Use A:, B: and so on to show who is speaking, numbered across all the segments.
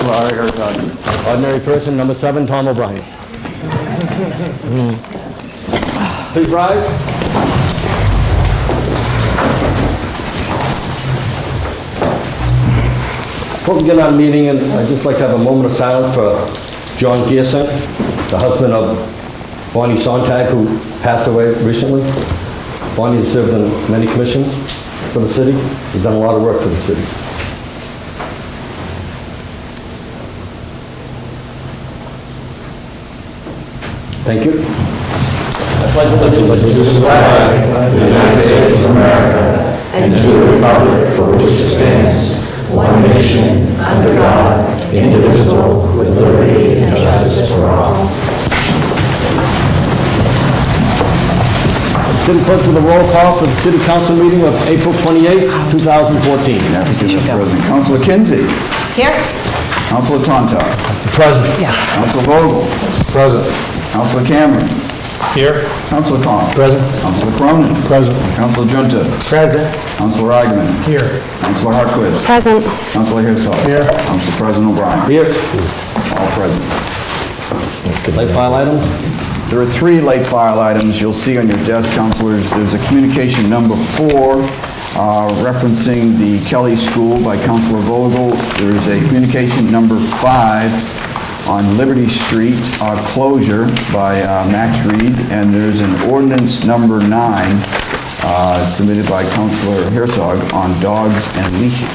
A: R. Herzog.
B: Ordinary person, number 7, Tom O'Brien. Please rise. Before we get on meeting, I'd just like to have a moment of silence for John Gearson, the husband of Bonnie Sontag, who passed away recently. Bonnie has served in many commissions for the city. He's done a lot of work for the city. Thank you. I pledge allegiance to the flag
C: of the United States of America and to the republic for which it stands, one nation, under God, indivisible, with liberty and justice for all.
B: City Clerk with a roll call for the City Council meeting of April 28th, 2014.
A: Mr. President. Councilor Kinsey.
D: Here.
A: Councilor Tontar.
B: Present.
D: Yeah.
A: Councilor Vogel.
B: Present.
A: Councilor Cameron.
B: Here.
A: Councilor Con.
B: Present.
A: Councilor Cronin.
B: Present.
A: Councilor Junta.
B: Present.
A: Councilor Eigenman.
B: Here.
A: Councilor Hartquist.
D: Present.
A: Councilor Herzog.
B: Here.
A: Council President O'Brien.
B: Here.
A: All present.
B: Late file items?
A: There are 3 late file items you'll see on your desk, councilors. There's a communication number 4 referencing the Kelly School by Councilor Vogel. There's a communication number 5 on Liberty Street closure by Max Reed, and there's an ordinance number 9 submitted by Councilor Herzog on dogs and leashes.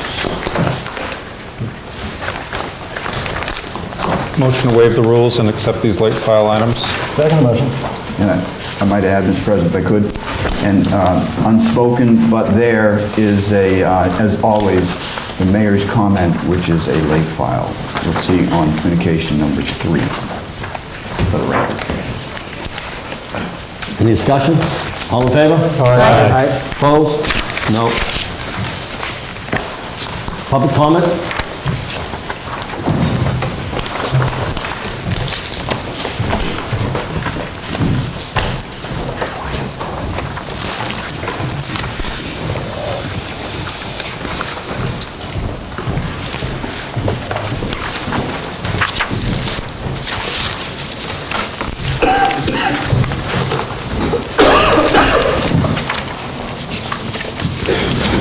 E: Motion to waive the rules and accept these late file items.
B: Second motion.
A: And I might add, Mr. President, if I could, and unspoken, but there is as always, the mayor's comment, which is a late file. You'll see on communication number 3 for the record.
B: Any discussion? All in favor?
D: Aye.
B: Opposed? No. Public comment?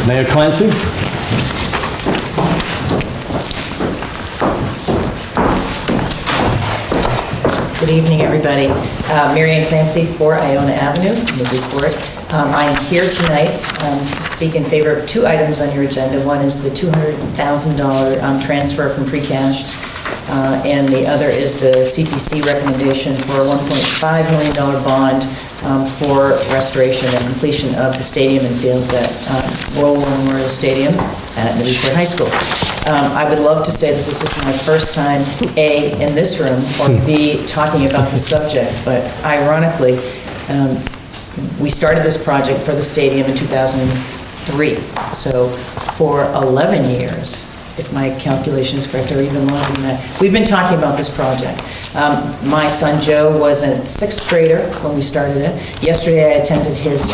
B: Mayor Clancy?
D: Good evening, everybody. Mary Ann Clancy, 4 Iona Avenue, Newburyport. I'm here tonight to speak in favor of 2 items on your agenda. One is the $200,000 transfer from free cash, and the other is the CPC recommendation for a $1.5 million bond for restoration and completion of the stadium and fields at Royal War Memorial Stadium at Newburyport High School. I would love to say that this is my first time, A, in this room, or B, talking about the subject, but ironically, we started this project for the stadium in 2003. So for 11 years, if my calculation is correct, or even longer than that, we've been talking about this project. My son Joe was a 6th grader when we started it. Yesterday I attended his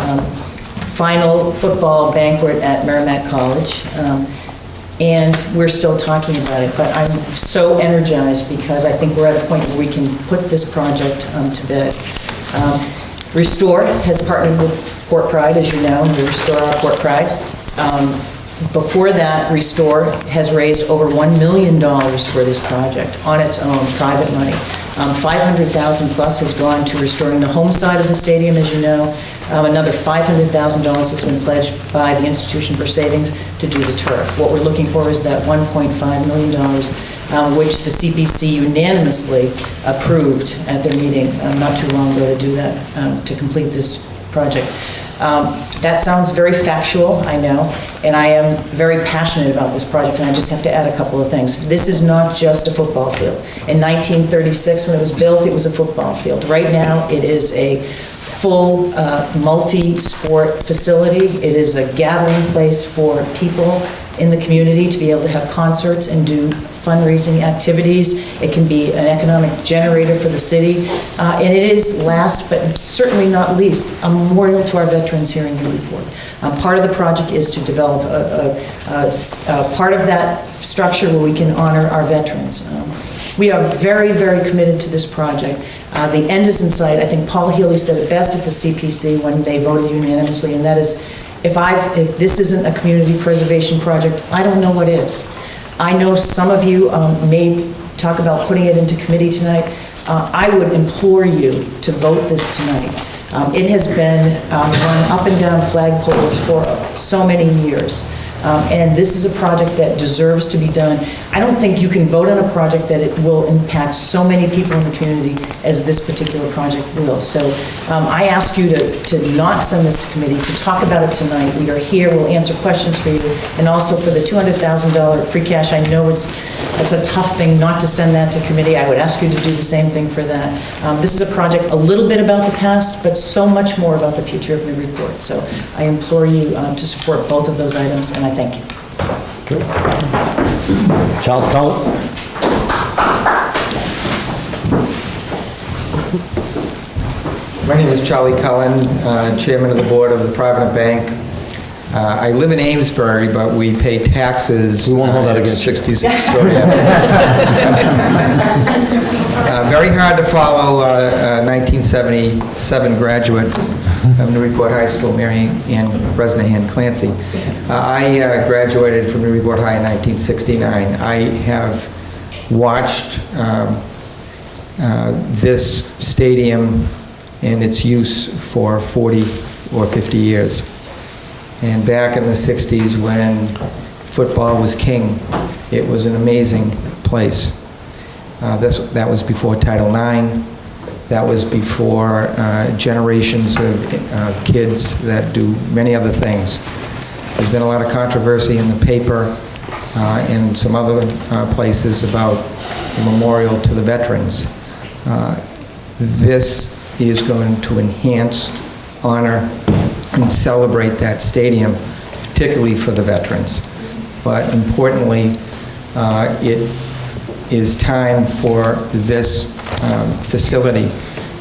D: final football banquet at Merrimack College. And we're still talking about it, but I'm so energized because I think we're at a point where we can put this project to bed. Restore has partnered with Port Pride, as you know, to restore our Port Pride. Before that, Restore has raised over $1 million for this project on its own, private money. $500,000 plus has gone to restoring the home side of the stadium, as you know. Another $500,000 has been pledged by the Institution for Savings to do the turf. What we're looking for is that $1.5 million, which the CPC unanimously approved at their meeting not too long ago to do that, to complete this project. That sounds very factual, I know, and I am very passionate about this project, and I just have to add a couple of things. This is not just a football field. In 1936, when it was built, it was a football field. Right now, it is a full multi-sport facility. It is a gathering place for people in the community to be able to have concerts and do fundraising activities. It can be an economic generator for the city. And it is, last but certainly not least, a memorial to our veterans here in Newburyport. Part of the project is to develop a part of that structure where we can honor our veterans. We are very, very committed to this project. The end is in sight. I think Paul Healy said it best at the CPC when they voted unanimously, and that is, if this isn't a community preservation project, I don't know what is. I know some of you may talk about putting it into committee tonight. I would implore you to vote this tonight. It has been run up and down flagpoles for so many years. And this is a project that deserves to be done. I don't think you can vote on a project that it will impact so many people in the community as this particular project will. So I ask you to not send this to committee, to talk about it tonight. We are here, we'll answer questions for you, and also for the $200,000 free cash. I know it's a tough thing not to send that to committee. I would ask you to do the same thing for that. This is a project a little bit about the past, but so much more about the future of Newburyport. So I implore you to support both of those items, and I thank you.
B: Charles Collins?
F: My name is Charlie Cullen, Chairman of the Board of the Provident Bank. I live in Amesbury, but we pay taxes
B: We won't hold that
F: at
B: against you.
F: 66 Story Avenue. Very hard to follow 1977 graduate of Newburyport High School, Mary Ann Bresnahan Clancy. I graduated from Newburyport High in 1969. I have watched this stadium and its use for 40 or 50 years. And back in the 60s, when football was king, it was an amazing place. That was before Title IX. That was before generations of kids that do many other things. There's been a lot of controversy in the paper and some other places about the memorial to the veterans. This is going to enhance, honor, and celebrate that stadium, particularly for the veterans. But importantly, it is time for this facility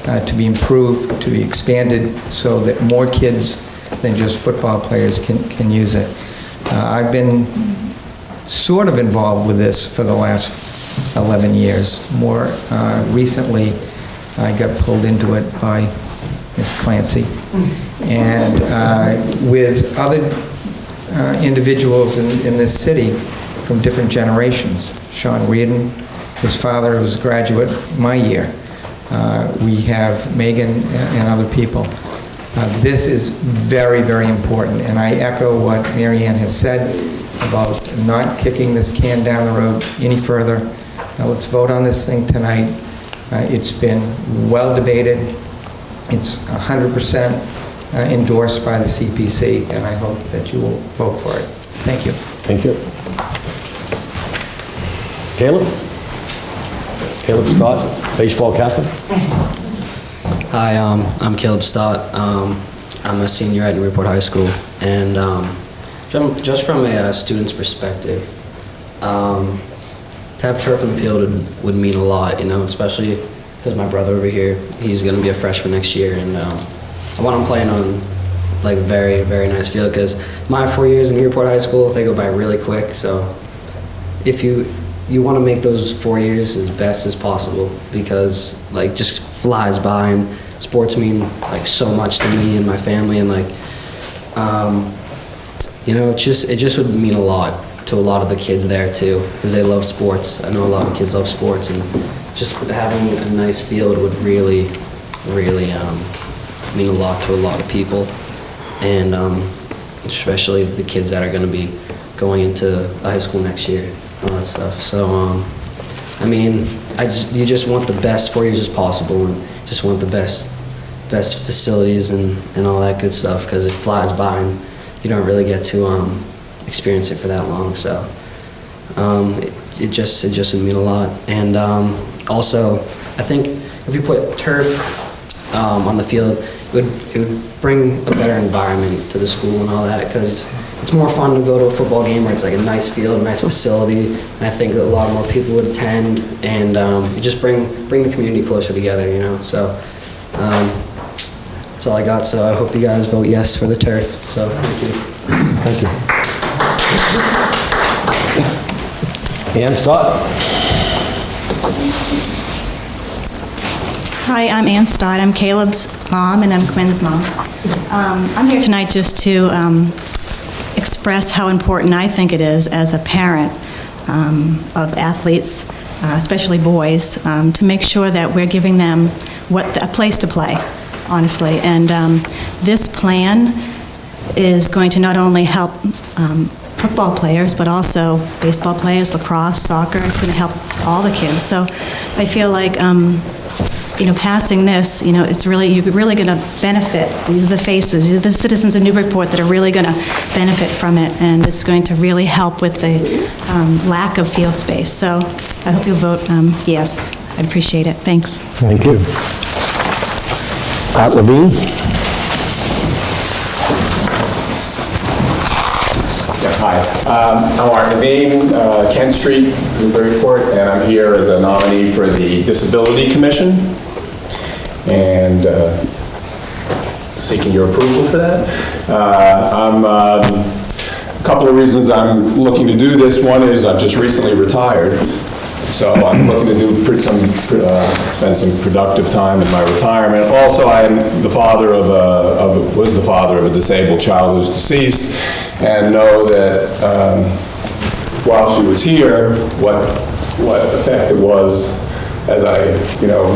F: to be improved, to be expanded, so that more kids than just football players can use it. I've been sort of involved with this for the last 11 years. More recently, I got pulled into it by Ms. Clancy. And with other individuals in this city from different generations. Sean Reardon, his father was a graduate my year. We have Megan and other people. This is very, very important, and I echo what Mary Ann has said about not kicking this can down the road any further. Now let's vote on this thing tonight. It's been well debated. It's 100% endorsed by the CPC, and I hope that you will vote for it. Thank you.
B: Thank you. Caleb? Caleb Scott, baseball captain.
G: Hi, I'm Caleb Stott. I'm a senior at Newburyport High School, and just from a student's perspective, to have turf in the field would mean a lot, especially because my brother over here, he's going to be a freshman next year, and I want him playing on like very, very nice field, because my 4 years in Newburyport High School, they go by really quick. So if you want to make those 4 years as best as possible, because like just flies by, and sports mean like so much to me and my family, and like it just would mean a lot to a lot of the kids there too, because they love sports. I know a lot of kids love sports, and just having a nice field would really, really mean a lot to a lot of people, and especially the kids that are going to be going into high school next year, all that stuff. So, you just want the best 4 years as possible, and just want the best facilities and all that good stuff, because it flies by and you don't really get to experience it for that long. So it just would mean a lot. And also, I think if you put turf on the field, it would bring a better environment to the school and all that, because it's more fun to go to a football game where it's like a nice field, a nice facility, and I think a lot more people would attend, and you just bring the community closer together, you know. So that's all I got. So I hope you guys vote yes for the turf. So thank you.
B: Thank you. Ann Stott?
H: Hi, I'm Ann Stott. I'm Caleb's mom, and I'm Quinn's mom. I'm here tonight just to express how important I think it is as a parent of athletes, especially boys, to make sure that we're giving them a place to play, honestly. And this plan is going to not only help football players, but also baseball players, lacrosse, soccer. It's going to help all the kids. So I feel like passing this, you're really going to benefit. These are the faces, these are the citizens of Newburyport that are really going to benefit from it, and it's going to really help with the lack of field space. So I hope you'll vote yes. I'd appreciate it. Thanks.
B: Thank you. Art Levine?
I: Hi, I'm Art Levine, Kent Street, Newburyport, and I'm here as a nominee for the Disability Commission, and seeking your approval for that. A couple of reasons I'm looking to do this. One is I've just recently retired, so I'm looking to spend some productive time in my retirement. Also, I am the father was the father of a disabled child who's deceased, and know that while she was here, what effect it was as I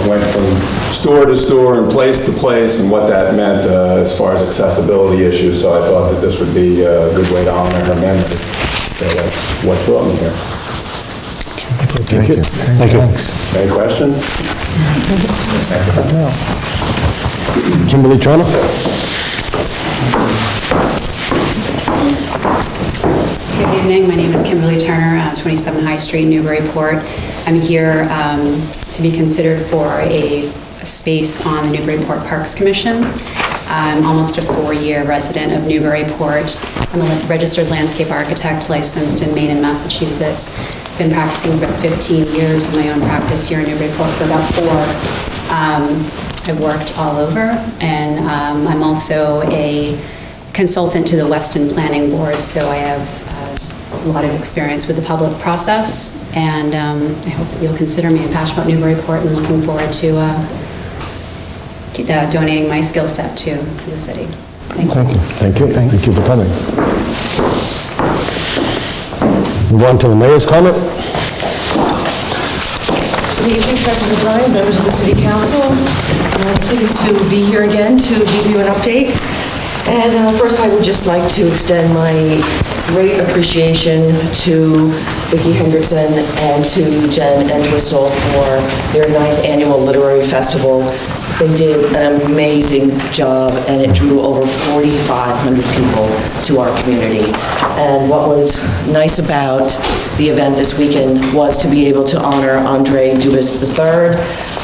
I: went from store to store and place to place, and what that meant as far as accessibility issues. So I thought that this would be a good way to honor her memory. So that's what brought me here.
B: Thank you. Thank you.
I: Any questions?
B: Kimberly Turner?
J: Good evening. My name is Kimberly Turner, 27 High Street, Newburyport. I'm here to be considered for a space on the Newburyport Parks Commission. I'm almost a 4-year resident of Newburyport. I'm a registered landscape architect licensed in Maine and Massachusetts. Been practicing for about 15 years in my own practice here in Newburyport for about 4. I've worked all over, and I'm also a consultant to the Weston Planning Board, so I have a lot of experience with the public process, and I hope that you'll consider me. I'm passionate about Newburyport and looking forward to donating my skill set to the city. Thank you.
B: Thank you. Thank you for coming. Move on to the mayor's comment.
K: Good evening, President O'Brien, members of the City Council. I'm pleased to be here again to give you an update. And first, I would just like to extend my great appreciation to Vicki Hendrickson and to Jen Entwistle for their 9th annual literary festival. They did an amazing job, and it drew over 4,500 people to our community. And what was nice about the event this weekend was to be able to honor Andre Dubus III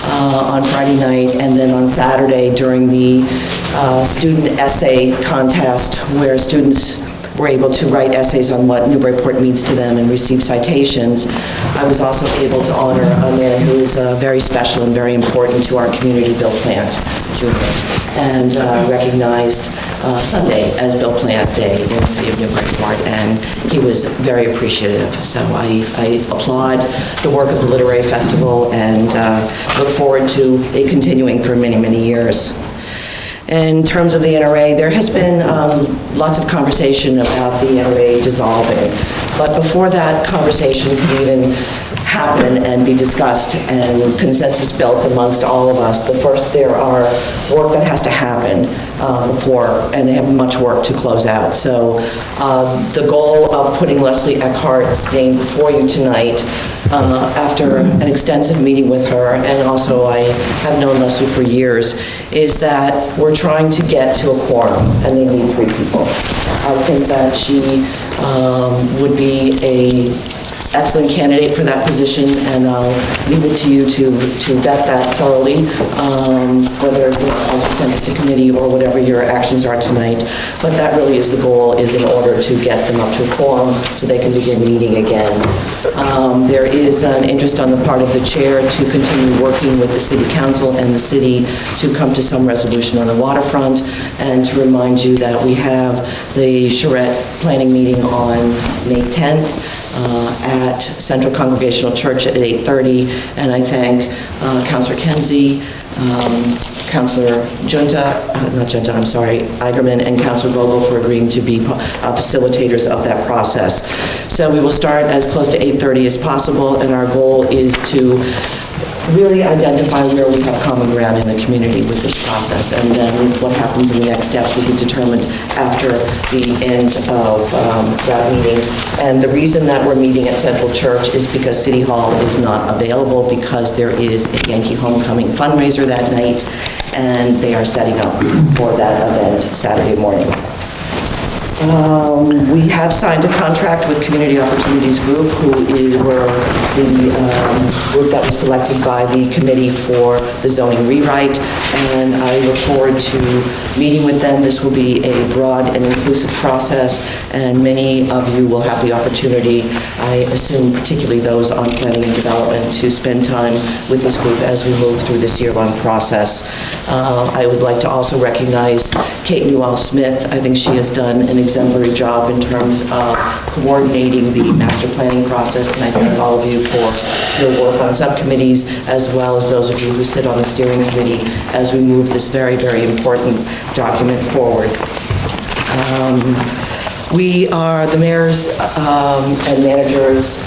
K: on Friday night, and then on Saturday during the student essay contest, where students were able to write essays on what Newburyport means to them and receive citations. I was also able to honor a man who is very special and very important to our community, Bill Plant, Jr., and recognized Sunday as Bill Plant Day in the city of Newburyport, and he was very appreciative. So I applaud the work of the Literary Festival and look forward to it continuing for many, many years. In terms of the NRA, there has been lots of conversation about the NRA dissolving, but before that conversation could even happen and be discussed and consensus built amongst all of us, there are work that has to happen before, and they have much work to close out. So the goal of putting Leslie Eckhart's name before you tonight, after an extensive meeting with her, and also I have known Leslie for years, is that we're trying to get to a quorum, and they need 3 people. I think that she would be a excellent candidate for that position, and I'll leave it to you to vet that thoroughly, whether I'll send it to committee or whatever your actions are tonight. But that really is the goal, is in order to get them up to a quorum so they can begin meeting again. There is an interest on the part of the chair to continue working with the city council and the city to come to some resolution on the waterfront, and to remind you that we have the charrette planning meeting on May 10th at Central Congregational Church at 8:30, and I thank Councilor Kenzie, Councilor Igerman, and Councilor Vogel for agreeing to be facilitators of that process. So we will start as close to 8:30 as possible, and our goal is to really identify where we have common ground in the community with this process, and then what happens in the next steps will be determined after the end of that meeting. And the reason that we're meeting at Central Church is because City Hall is not available, because there is a Yankee Homecoming fundraiser that night, and they are setting up for that event Saturday morning. We have signed a contract with Community Opportunities Group, who were the group that was selected by the committee for the zoning rewrite, and I look forward to meeting with them. This will be a broad and inclusive process, and many of you will have the opportunity, I assume particularly those on planning and development, to spend time with this group as we move through this year-long process. I would like to also recognize Kate Newell-Smith. I think she has done an exemplary job in terms of coordinating the master planning process, and I thank all of you for your work on subcommittees, as well as those of you who sit on the steering committee as we move this very, very important document forward. We are the mayor's and manager's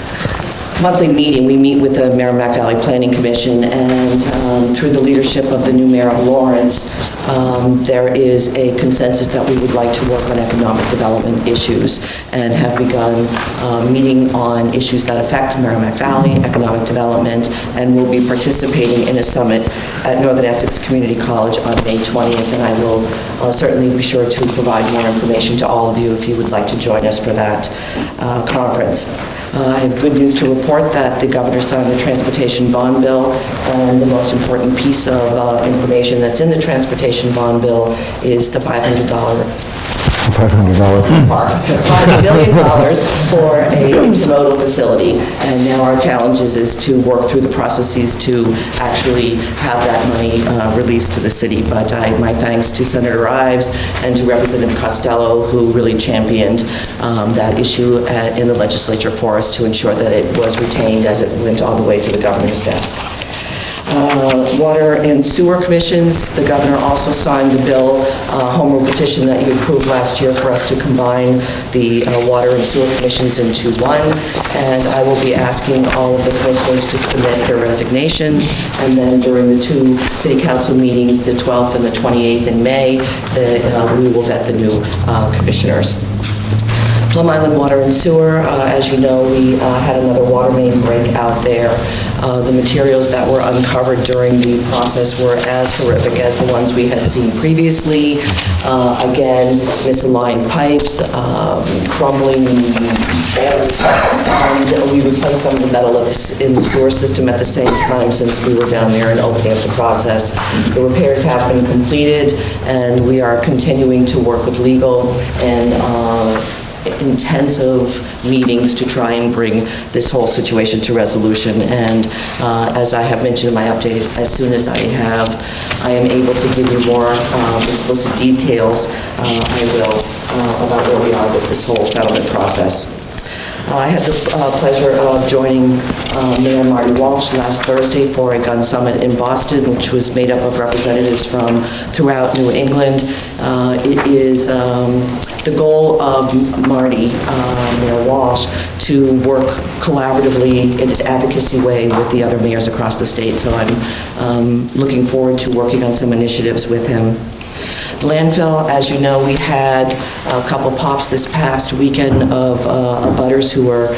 K: monthly meeting. We meet with the Merrimack Valley Planning Commission, and through the leadership of the new mayor of Lawrence, there is a consensus that we would like to work on economic development issues, and have begun meeting on issues that affect Merrimack Valley economic development, and will be participating in a summit at Northern Essex Community College on May 20th, and I will certainly be sure to provide more information to all of you if you would like to join us for that conference. I have good news to report that the governor signed the transportation bond bill, and the most important piece of information that's in the transportation bond bill is the $500 $5 million for a intermodal facility. And now our challenge is to work through the processes to actually have that money released to the city. But my thanks to Senator Ives and to Representative Costello, who really championed that issue in the legislature for us to ensure that it was retained as it went all the way to the governor's desk. Water and sewer commissions, the governor also signed the bill, home rule petition that you approved last year for us to combine the water and sewer commissions into one, and I will be asking all of the commissioners to submit their resignations, and then during the two city council meetings, the 12th and the 28th in May, we will vet the new commissioners. Plum Island Water and Sewer, as you know, we had another water main break out there. The materials that were uncovered during the process were as horrific as the ones we had seen previously. Again, misaligned pipes, crumbling boards, and we replaced some of the metal in the sewer system at the same time since we were down there and opening up the process. The repairs have been completed, and we are continuing to work with legal and intensive meetings to try and bring this whole situation to resolution. And as I have mentioned in my update, as soon as I am able to give you more explicit details, I will, about where we are with this whole settlement process. I had the pleasure of joining Mayor Marty Walsh last Thursday for a gun summit in Boston, which was made up of representatives from throughout New England. It is the goal of Marty, Mayor Walsh, to work collaboratively in an advocacy way with the other mayors across the state. So I'm looking forward to working on some initiatives with him. Landfill, as you know, we had a couple pops this past weekend of abutters who were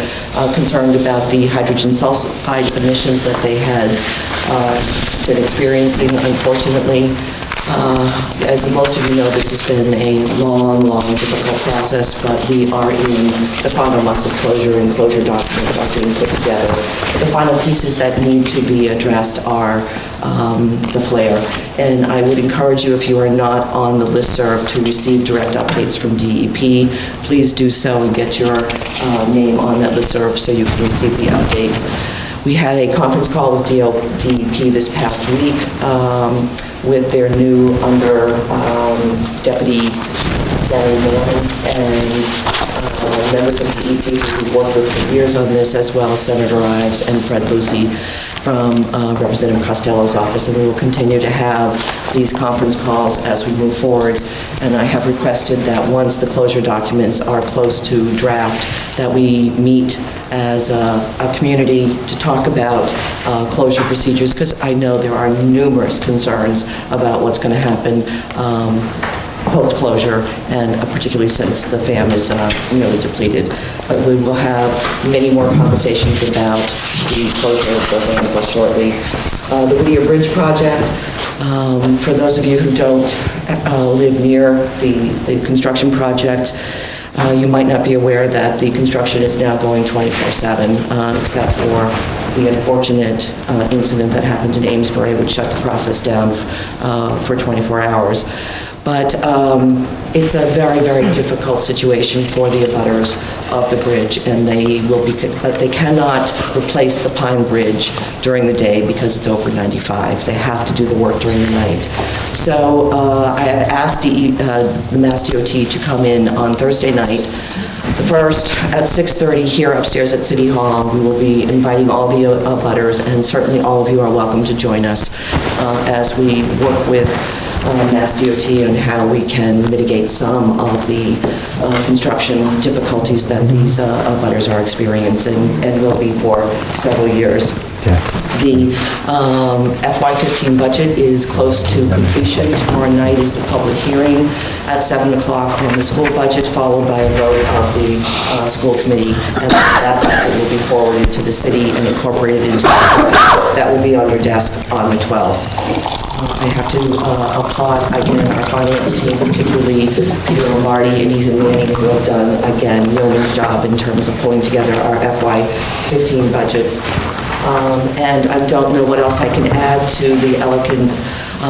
K: concerned about the hydrogen sulfide emissions that they had been experiencing, unfortunately. As most of you know, this has been a long, difficult process, but we are in the final months of closure, and closure documents are being put together. The final pieces that need to be addressed are the flare. And I would encourage you, if you are not on the listserv, to receive direct updates from DEP. Please do so and get your name on that listserv so you can receive the updates. We had a conference call with DEP this past week with their new Deputy Gary Mann and members of DEP who've worked with for years on this, as well as Senator Ives and Fred Lucy from Representative Costello's office, and we will continue to have these conference calls as we move forward. And I have requested that once the closure documents are close to draft, that we meet as a community to talk about closure procedures, because I know there are numerous concerns about what's going to happen post-closure, and particularly since the FAM is nearly depleted. But we will have many more conversations about the closure of the landfill shortly. The Whittier Bridge project, for those of you who don't live near the construction project, you might not be aware that the construction is now going 24/7, except for the unfortunate incident that happened in Amesbury, which shut the process down for 24 hours. But it's a very, very difficult situation for the abutters of the bridge, and they cannot replace the Pine Bridge during the day because it's over 95. They have to do the work during the night. So I have asked the Mass DOT to come in on Thursday night, the 1st, at 6:30 here upstairs at City Hall. We will be inviting all the abutters, and certainly all of you are welcome to join us as we work with Mass DOT on how we can mitigate some of the construction difficulties that these abutters are experiencing, and will be for several years. The FY15 budget is close to completion. Tomorrow night is the public hearing at 7 o'clock on the school budget, followed by a vote of the school committee, and that budget will be forwarded to the city and incorporated into the budget. That will be on your desk on the 12th. I have to applaud, again, our finance team, particularly Peter Lombardi and Ethan Manning, who have done, again, yeoman's job in terms of pulling together our FY15 budget. And I don't know what else I can add to the eloquent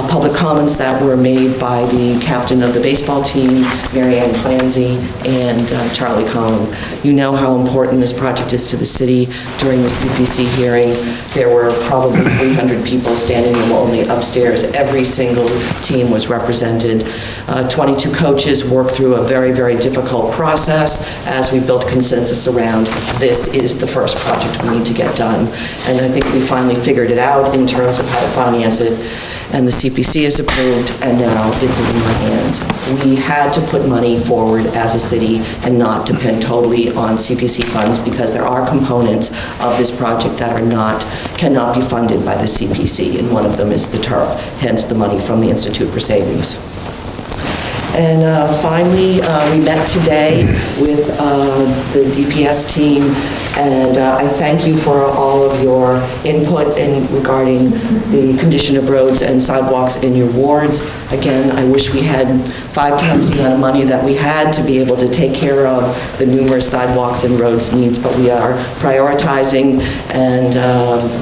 K: public comments that were made by the captain of the baseball team, Mary Ann Clancy, and Charlie Collin. You know how important this project is to the city. During the CPC hearing, there were probably 300 people standing only upstairs. Every single team was represented. 22 coaches worked through a very, very difficult process as we built consensus around this is the first project we need to get done. And I think we finally figured it out in terms of how to finance it. And the CPC is approved, and now it's in my hands. We had to put money forward as a city and not depend totally on CPC funds, because there are components of this project that cannot be funded by the CPC, and one of them is the TURP, hence the money from the Institute for Savings. And finally, we met today with the DPS team, and I thank you for all of your input regarding the condition of roads and sidewalks in your wards. Again, I wish we had 5 times the amount of money that we had to be able to take care of the numerous sidewalks and roads needs, but we are prioritizing, and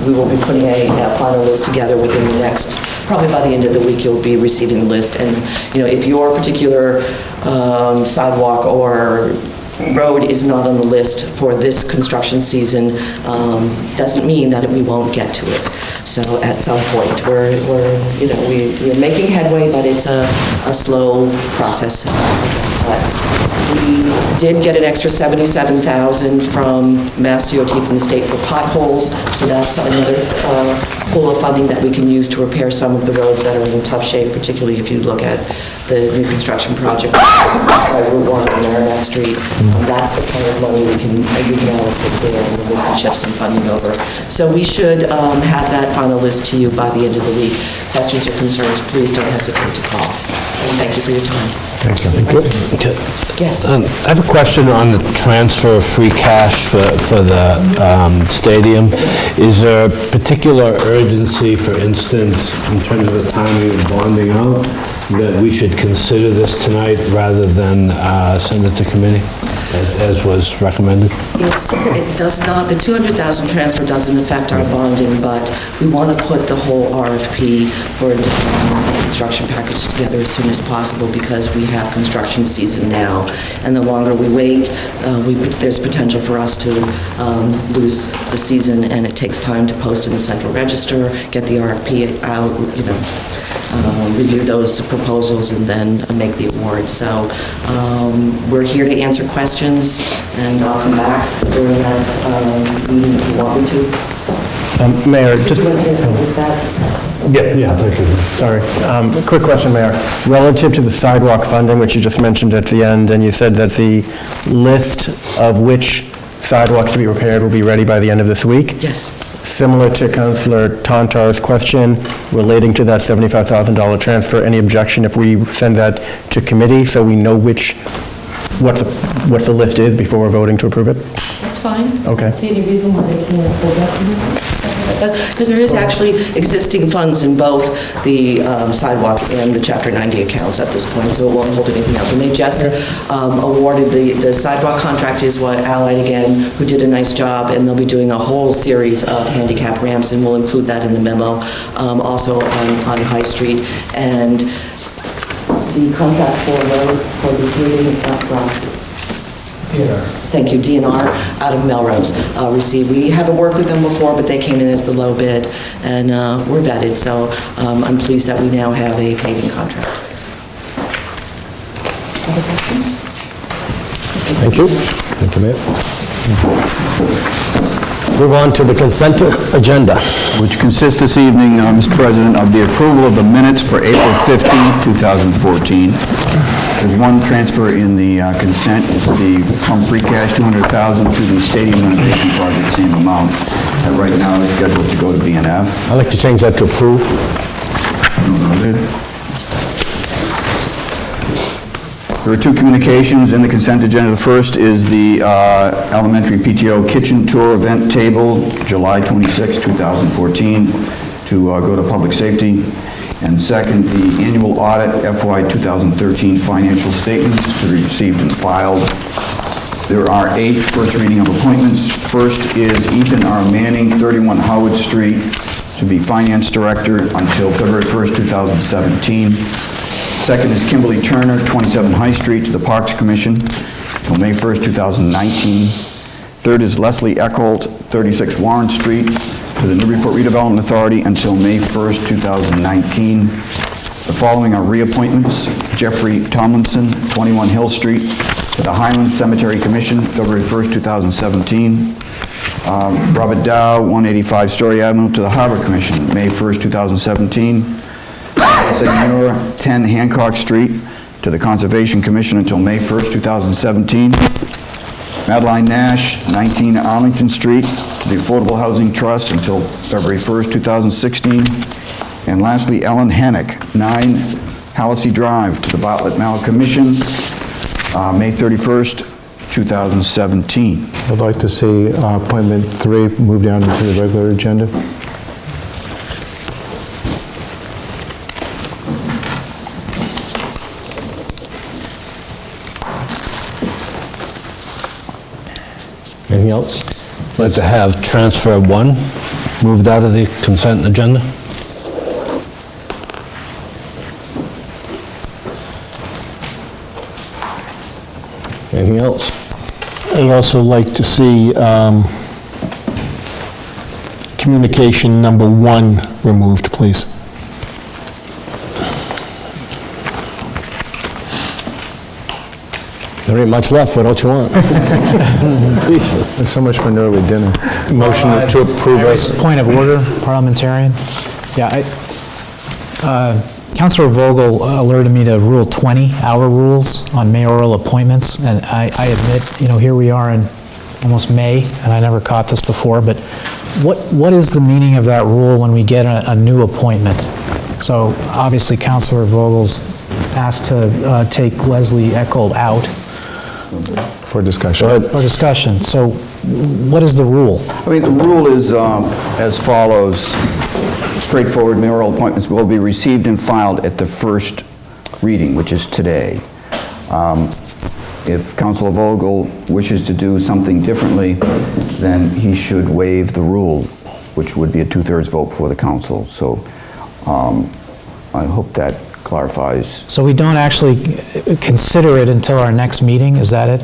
K: we will be putting a final list together within the next, probably by the end of the week, you'll be receiving the list. And if your particular sidewalk or road is not on the list for this construction season, doesn't mean that we won't get to it. So at some point, we're making headway, but it's a slow process. We did get an extra $77,000 from Mass DOT from the state for potholes, so that's another pool of funding that we can use to repair some of the roads that are in tough shape, particularly if you look at the new construction project by Route 1 on Merrimack Street. That's the kind of money we can allocate there, and we can shift some funding over. So we should have that final list to you by the end of the week. questions or concerns, please don't hesitate to call. And thank you for your time.
C: Thank you.
K: Yes.
L: I have a question on the transfer of free cash for the stadium. Is there a particular urgency, for instance, in terms of the timing of bonding out, that we should consider this tonight rather than send it to committee, as was recommended?
K: It does not, the 200,000 transfer doesn't affect our bonding, but we want to put the whole RFP for a construction package together as soon as possible because we have construction season now. And the longer we wait, there's potential for us to lose the season, and it takes time to post in the Central Register, get the RFP out, review those proposals, and then make the award. So we're here to answer questions, and I'll come back during that meeting if you want me to.
M: Mayor, just...
K: Was that...
L: Yeah, thank you.
M: Sorry. Quick question, Mayor. Relative to the sidewalk funding, which you just mentioned at the end, and you said that the list of which sidewalks to be repaired will be ready by the end of this week?
K: Yes.
M: Similar to Councillor Tantar's question relating to that $75,000 transfer, any objection if we send that to committee so we know what the list is before we're voting to approve it?
K: That's fine.
M: Okay.
K: I don't see any reason why they can't hold that. Because there is actually existing funds in both the sidewalk and the Chapter 90 accounts at this point, so it won't hold anything up. And they just awarded the sidewalk contract is what Allied again, who did a nice job, and they'll be doing a whole series of handicap ramps, and we'll include that in the memo, also on High Street. And the contract for the paving process. Thank you, DNR out of Melrose received. We haven't worked with them before, but they came in as the low bid, and we're vetted, so I'm pleased that we now have a paving contract. Other questions?
B: Thank you. Thank you, Mayor. Move on to the consent agenda.
A: Which consists this evening, Mr. President, of the approval of the minutes for April 15, 2014. There's one transfer in the consent. It's the from free cash, $200,000 to the stadium renovation project, same amount. And right now, it's scheduled to go to B&F.
B: I'd like to change that to approve.
A: There are two communications in the consent agenda. The first is the elementary PTO kitchen tour event table, July 26, 2014, to go to public safety. And second, the annual audit FY 2013 financial statements to be received and filed. There are 8 first reading of appointments. First is Ethan R. Manning, 31 Howard Street, to be finance director until February 1st, 2017. Second is Kimberly Turner, 27 High Street, to the Parks Commission until May 1st, 2019. Third is Leslie Eckholt, 36 Warren Street, to the Newburyport Redevelopment Authority until May 1st, 2019. The following are reappointments. Jeffrey Tomlinson, 21 Hill Street, to the Highlands Cemetery Commission, February 1st, 2017. Robert Dow, 185 Story Avenue, to the Harbor Commission, May 1st, 2017. Muir, 10 Hancock Street, to the Conservation Commission until May 1st, 2017. Madeline Nash, 19 Arlington Street, to the Affordable Housing Trust until February 1st, 2016. And lastly, Ellen Hennick, 9 Halsey Drive, to the Bartlett Mallet Commission, May 31st, 2017.
C: I'd like to see appointment 3 move down into the regular agenda.
B: Anything else?
L: I'd like to have transfer 1 moved out of the consent agenda.
B: Anything else?
C: I'd also like to see communication number 1 removed, please.
B: There ain't much left. What else you want? Jesus.
C: There's so much for an early dinner.
B: Motion to approve as...
N: Point of order, parliamentarian. Yeah, Councilor Vogel alerted me to Rule 20, our rules on mayoral appointments, and I admit, here we are in almost May, and I never caught this before, but what is the meaning of that rule when we get a new appointment? So obviously, Councilor Vogel's asked to take Leslie Eckold out
E: For discussion.
N: for discussion. So what is the rule?
A: I mean, the rule is as follows. Straightforward mayoral appointments will be received and filed at the first reading, which is today. If Councilor Vogel wishes to do something differently, then he should waive the rule, which would be a 2/3 vote for the council. So I hope that clarifies.
N: So we don't actually consider it until our next meeting, is that it?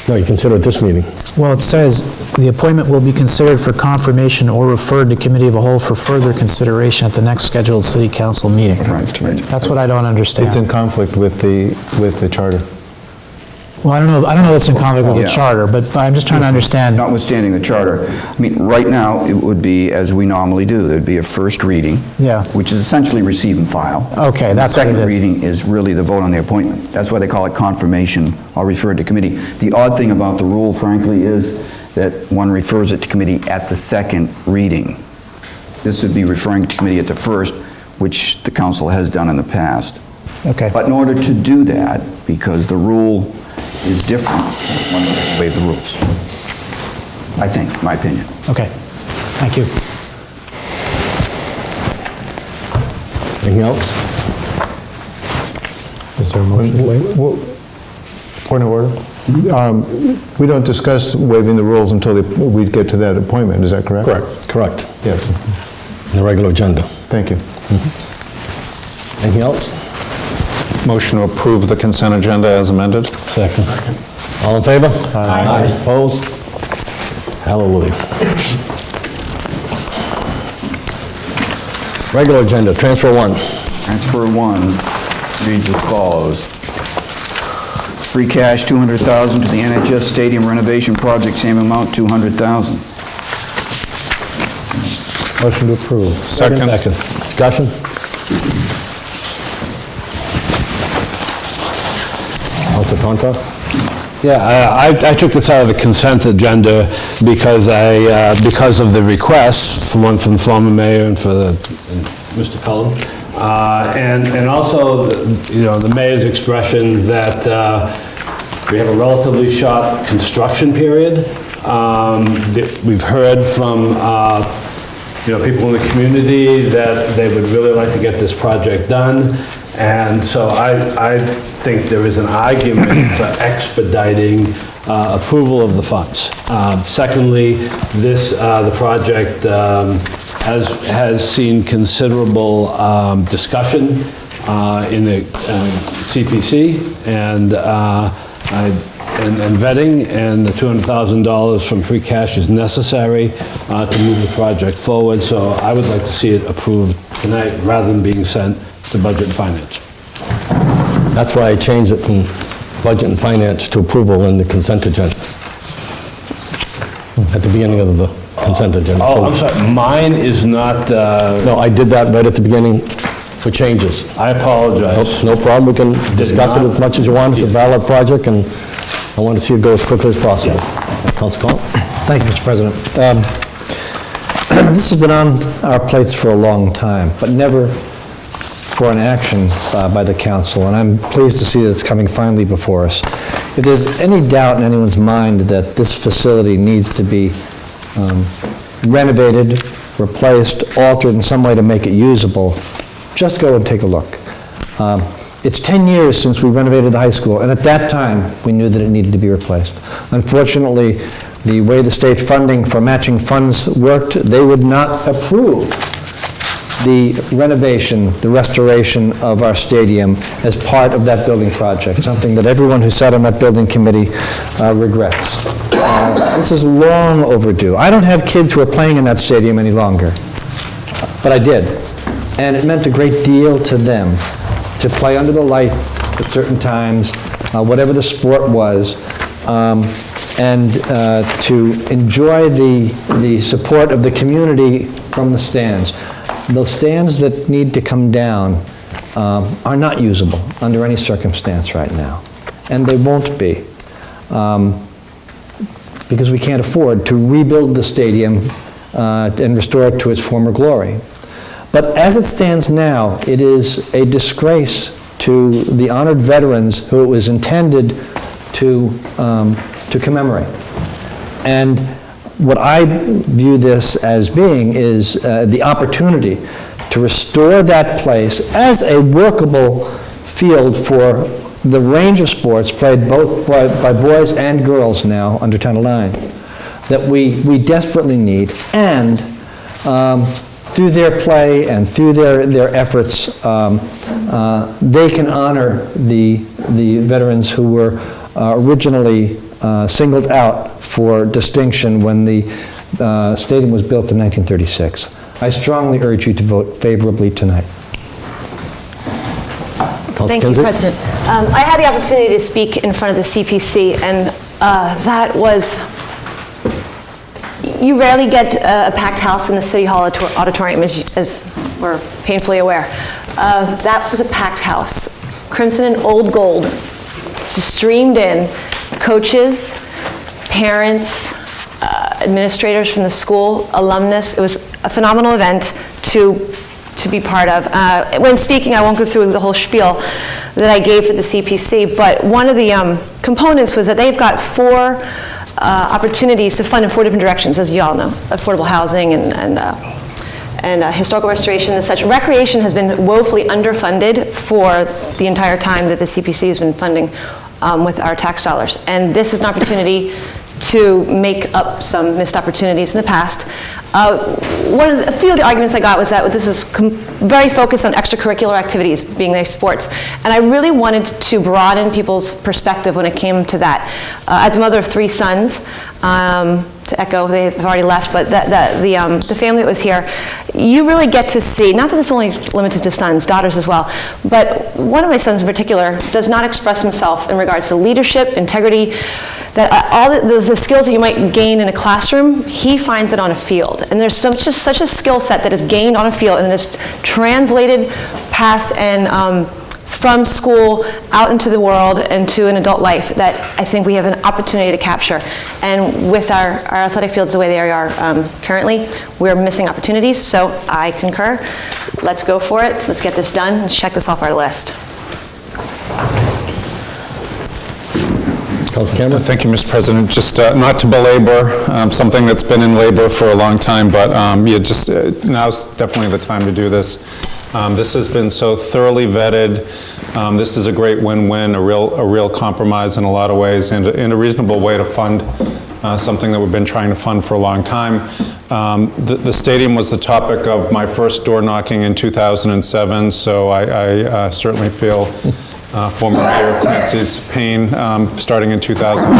L: No, you consider it this meeting.
N: Well, it says, "The appointment will be considered for confirmation or referred to committee of a whole for further consideration at the next scheduled city council meeting."
A: Right.
N: That's what I don't understand.
E: It's in conflict with the charter.
N: Well, I don't know what's in conflict with the
A: Yeah.
N: charter, but I'm just trying to understand.
A: Notwithstanding the charter, I mean, right now, it would be, as we normally do, there'd be a first reading,
N: Yeah.
A: which is essentially receive and file.
N: Okay,
A: And
N: that's what it
A: the second
N: is.
A: reading is really the vote on the appointment. That's why they call it confirmation or referred to committee. The odd thing about the rule, frankly, is that one refers it to committee at the second reading. This would be referring to committee at the first, which the council has done in the past.
N: Okay.
A: But in order to do that, because the rule is different, one would have to waive the rules. I think, my opinion.
N: Okay, thank you.
L: Anything else?
E: Is there a motion to waive? Point of order? We don't discuss waiving the rules until we get to that appointment, is that correct?
L: Correct.
E: Yes.
L: The regular agenda.
E: Thank you.
L: Anything else?
E: Motion to approve the consent agenda as amended?
L: Second. All in favor? Aye. Opposed? Hallelujah. Regular agenda, transfer one.
A: Transfer 1 reads as follows. Free cash, $200,000 to the NHS Stadium renovation project, same amount, $200,000.
L: Motion to approve.
E: Second.
L: Discussion? Councilor Tonto?
O: Yeah, I took this out of the consent agenda because because of the requests, one from the former mayor and for the, Mr. Cullen, and also, the mayor's expression that we have a relatively short construction period. We've heard from, people in the community that they would really like to get this project done. And so I think there is an argument for expediting approval of the funds. Secondly, the project has seen considerable discussion in the CPC and vetting, and the $200,000 from free cash is necessary to move the project forward. So I would like to see it approved tonight rather than being sent to Budget and Finance.
L: That's why I changed it from Budget and Finance to approval in the consent agenda. At the beginning of the consent agenda.
O: Oh, I'm sorry, mine is not,
L: No, I did that right at the beginning for changes.
O: I apologize.
L: No problem, we can discuss it as much as you want, it's a valid project, and I want to see it go as quickly as possible. Councilor Collins?
P: Thank you, Mr. President. This has been on our plates for a long time, but never for an action by the council, and I'm pleased to see that it's coming finally before us. If there's any doubt in anyone's mind that this facility needs to be renovated, replaced, altered in some way to make it usable, just go and take a look. It's 10 years since we renovated the high school, and at that time, we knew that it needed to be replaced. Unfortunately, the way the state funding for matching funds worked, they would not approve the renovation, the restoration of our stadium as part of that building project, something that everyone who sat on that building committee regrets. This is long overdue. I don't have kids who are playing in that stadium any longer, but I did. And it meant a great deal to them to play under the lights at certain times, whatever the sport was, and to enjoy the support of the community from the stands. The stands that need to come down are not usable under any circumstance right now, and they won't be, because we can't afford to rebuild the stadium and restore it to its former glory. But as it stands now, it is a disgrace to the honored veterans who it was intended to commemorate. And what I view this as being is the opportunity to restore that place as a workable field for the range of sports played both by boys and girls now under Title IX that we desperately need. And through their play and through their efforts, they can honor the veterans who were originally singled out for distinction when the stadium was built in 1936. I strongly urge you to vote favorably tonight.
Q: Thank you, President. I had the opportunity to speak in front of the CPC, and that was, you rarely get a packed house in the City Hall auditorium, as we're painfully aware. That was a packed house. Crimson and Old Gold just streamed in. Coaches, parents, administrators from the school, alumnus. It was a phenomenal event to be part of. When speaking, I won't go through the whole spiel that I gave for the CPC, but one of the components was that they've got 4 opportunities to fund in 4 different directions, as you all know: affordable housing and historical restoration and such. Recreation has been woefully underfunded for the entire time that the CPC has been funding with our tax dollars. And this is an opportunity to make up some missed opportunities in the past. A few of the arguments I got was that this is very focused on extracurricular activities, being like sports. And I really wanted to broaden people's perspective when it came to that. As a mother of 3 sons, to echo, they've already left, but the family that was here, you really get to see, not that it's only limited to sons, daughters as well, but one of my sons in particular does not express himself in regards to leadership, integrity, that all the skills that you might gain in a classroom, he finds it on a field. And there's such a skill set that is gained on a field and is translated past and from school out into the world and to an adult life that I think we have an opportunity to capture. And with our athletic fields the way they are currently, we're missing opportunities. So I concur. Let's go for it. Let's get this done. Let's check this off our list.
R: Thank you, Mr. President. Just not to belabor something that's been in labor for a long time, but now's definitely the time to do this. This has been so thoroughly vetted. This is a great win-win, a real compromise in a lot of ways, and in a reasonable way to fund something that we've been trying to fund for a long time. The stadium was the topic of my first door knocking in 2007, so I certainly feel former Mayor Clancy's pain starting in 2003.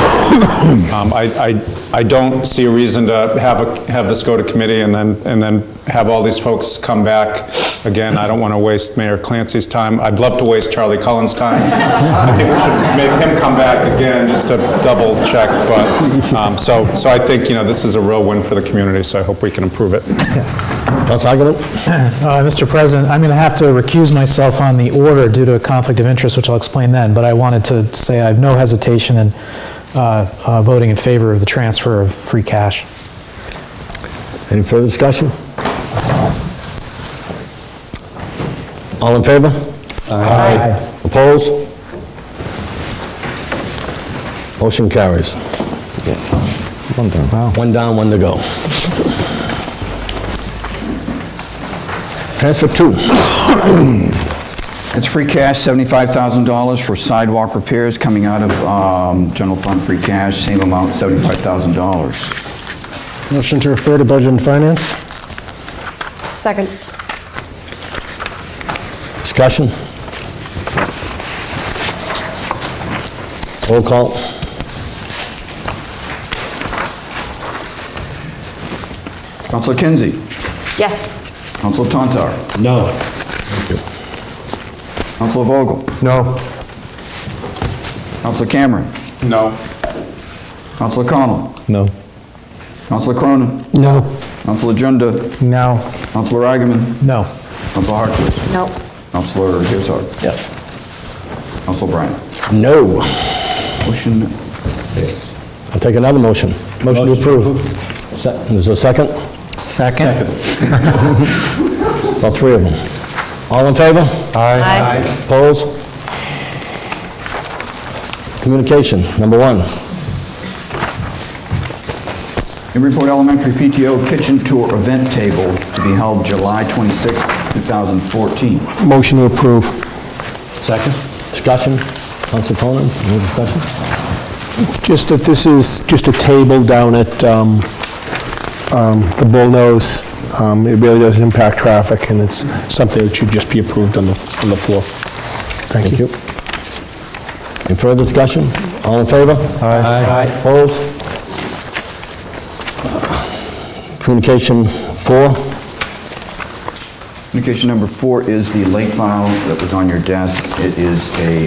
R: I don't see a reason to have this go to committee and then have all these folks come back again. I don't want to waste Mayor Clancy's time. I'd love to waste Charlie Cullen's time. I think we should make him come back again just to double check. But so I think this is a real win for the community. So I hope we can improve it.
N: Mr. President, I'm going to have to recuse myself on the order due to a conflict of interest, which I'll explain then, but I wanted to say I have no hesitation in voting in favor of the transfer of free cash.
L: Any further discussion? All in favor? Aye. Opposed? Motion carries.
P: One down. Wow.
L: One down, one to go. Transfer 2.
A: It's free cash, $75,000 for sidewalk repairs coming out of general fund free cash, same amount, $75,000.
M: Motion to refer to Budget and Finance.
Q: Second.
L: Discussion? Roll call.
A: Councilor Kinsey.
Q: Yes.
A: Councilor Tantar.
L: No.
A: Councilor Vogel.
E: No.
A: Councilor Cameron.
I: No.
A: Councilor Connell.
P: No.
A: Councilor Cronin.
N: No.
A: Councilor Junda.
N: No.
A: Councilor Agaman.
N: No.
A: Councilor Hartford.
Q: No.
A: Councilor Hirsard.
L: Yes.
A: Councilor Bryant.
L: No.
A: Motion
L: I'll take another motion. Motion to approve. Is there a second?
N: Second.
L: About three of them. All in favor?
Q: Aye.
L: Opposed? Communication, number 1.
A: Newburyport Elementary PTO Kitchen Tour Event Table to be held July 26, 2014.
M: Motion to approve.
L: Second. Discussion. Council Cronin, any discussion?
M: Just that this is just a table down at the Bullnose. It really doesn't impact traffic, and it's something that should just be approved on the floor. Thank you.
L: Any further discussion? All in favor? Aye. Opposed? Communication 4.
A: Communication number 4 is the late file that was on your desk. It is a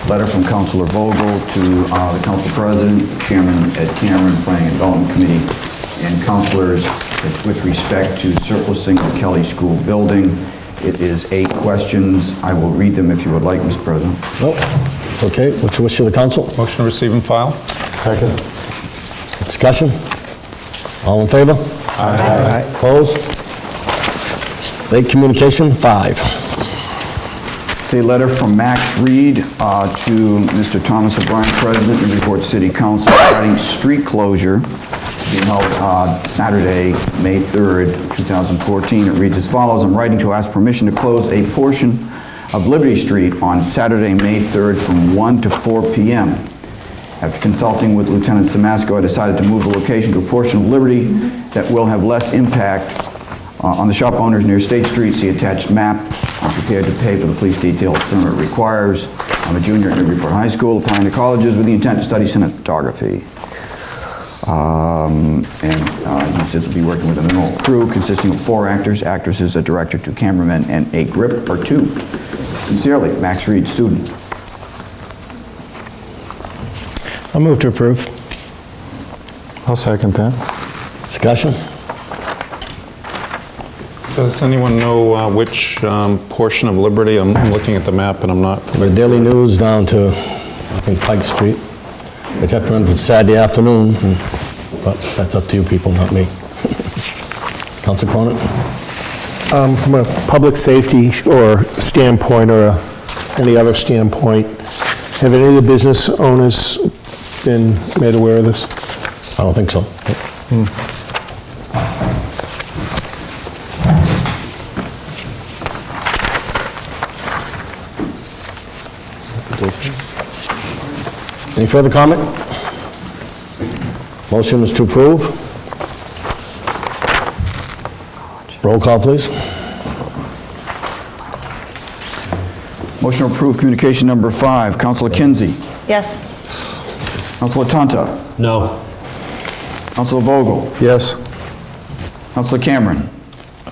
A: letter from Councilor Vogel to the Council President, Chairman Ed Cameron, Planning and Development Committee, and councilors. It's with respect to surplusing the Kelly School building. It is 8 questions. I will read them if you would like, Mr. President.
L: Nope. Okay, what's the wish of the council?
R: Motion to receive and file?
L: Second. Discussion? All in favor?
M: Aye.
L: Opposed? Late communication 5.
A: It's a letter from Max Reed to Mr. Thomas O'Brien, President, Newburyport City Council, regarding street closure being held Saturday, May 3rd, 2014. It reads as follows: I'm writing to ask permission to close a portion of Liberty Street on Saturday, May 3rd from 1 to 4 p.m. After consulting with Lieutenant Samasco, I decided to move the location to a portion of Liberty that will have less impact on the shop owners near State Street. See attached map. I'm prepared to pay for the police detail if it requires. I'm a junior at Newburyport High School, applying to colleges with the intent to study cinematography. He says he'll be working with a minimal crew consisting of 4 actors, actresses, a director, 2 cameramen, and a grip or 2. Sincerely, Max Reed, student.
M: I'll move to approve.
E: I'll second that.
L: Discussion?
R: Does anyone know which portion of Liberty? I'm looking at the map and I'm not...
L: The Daily News down to, I think, Pike Street. They have to run for Saturday afternoon, but that's up to you people, not me. Council Cronin?
M: From a public safety or standpoint or any other standpoint, have any of the business owners been made aware of this?
L: I don't think so. Any further comment? Motion is to approve. Roll call, please.
A: Motion to approve communication number 5. Councilor Kinsey.
Q: Yes.
A: Councilor Tonto.
L: No.
A: Councilor Vogel.
E: Yes.
A: Councilor Cameron.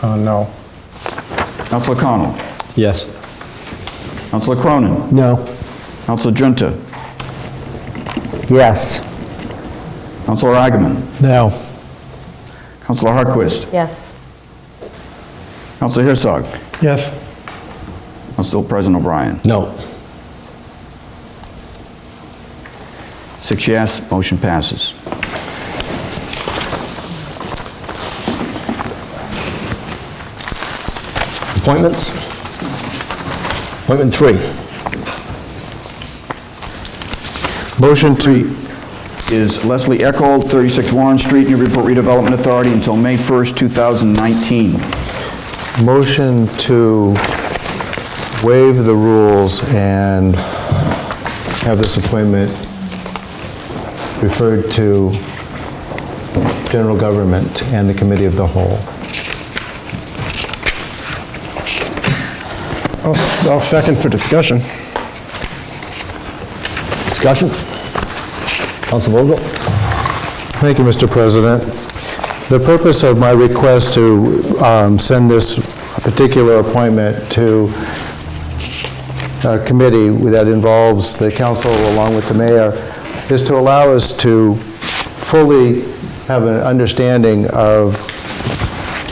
M: No.
A: Councilor Connell.
L: Yes.
A: Councilor Cronin.
M: No.
A: Councilor Junta.
P: Yes.
A: Councilor Agaman.
N: No.
A: Councilor Hartquist.
Q: Yes.
A: Councilor Herzog.
M: Yes.
A: Council President O'Brien.
L: No.
A: 6 yes, motion passes.
L: Appointments? Appointment 3.
A: Motion to is Leslie Eckold, 36 Warren Street, Newburyport Redevelopment Authority, until May 1st, 2019.
E: Motion to waive the rules and have this appointment referred to general government and the committee of the whole.
M: I'll second for discussion.
L: Discussion? Council Vogel?
E: Thank you, Mr. President. The purpose of my request to send this particular appointment to a committee that involves the council along with the mayor is to allow us to fully have an understanding of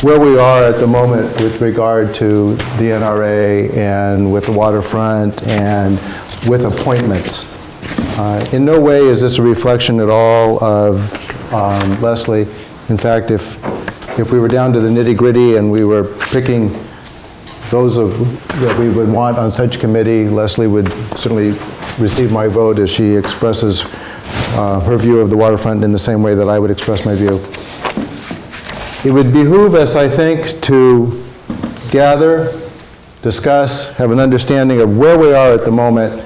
E: where we are at the moment with regard to the NRA and with the waterfront and with appointments. In no way is this a reflection at all of Leslie. In fact, if we were down to the nitty-gritty and we were picking that we would want on such committee, Leslie would certainly receive my vote as she expresses her view of the waterfront in the same way that I would express my view. It would behoove us, I think, to gather, discuss, have an understanding of where we are at the moment,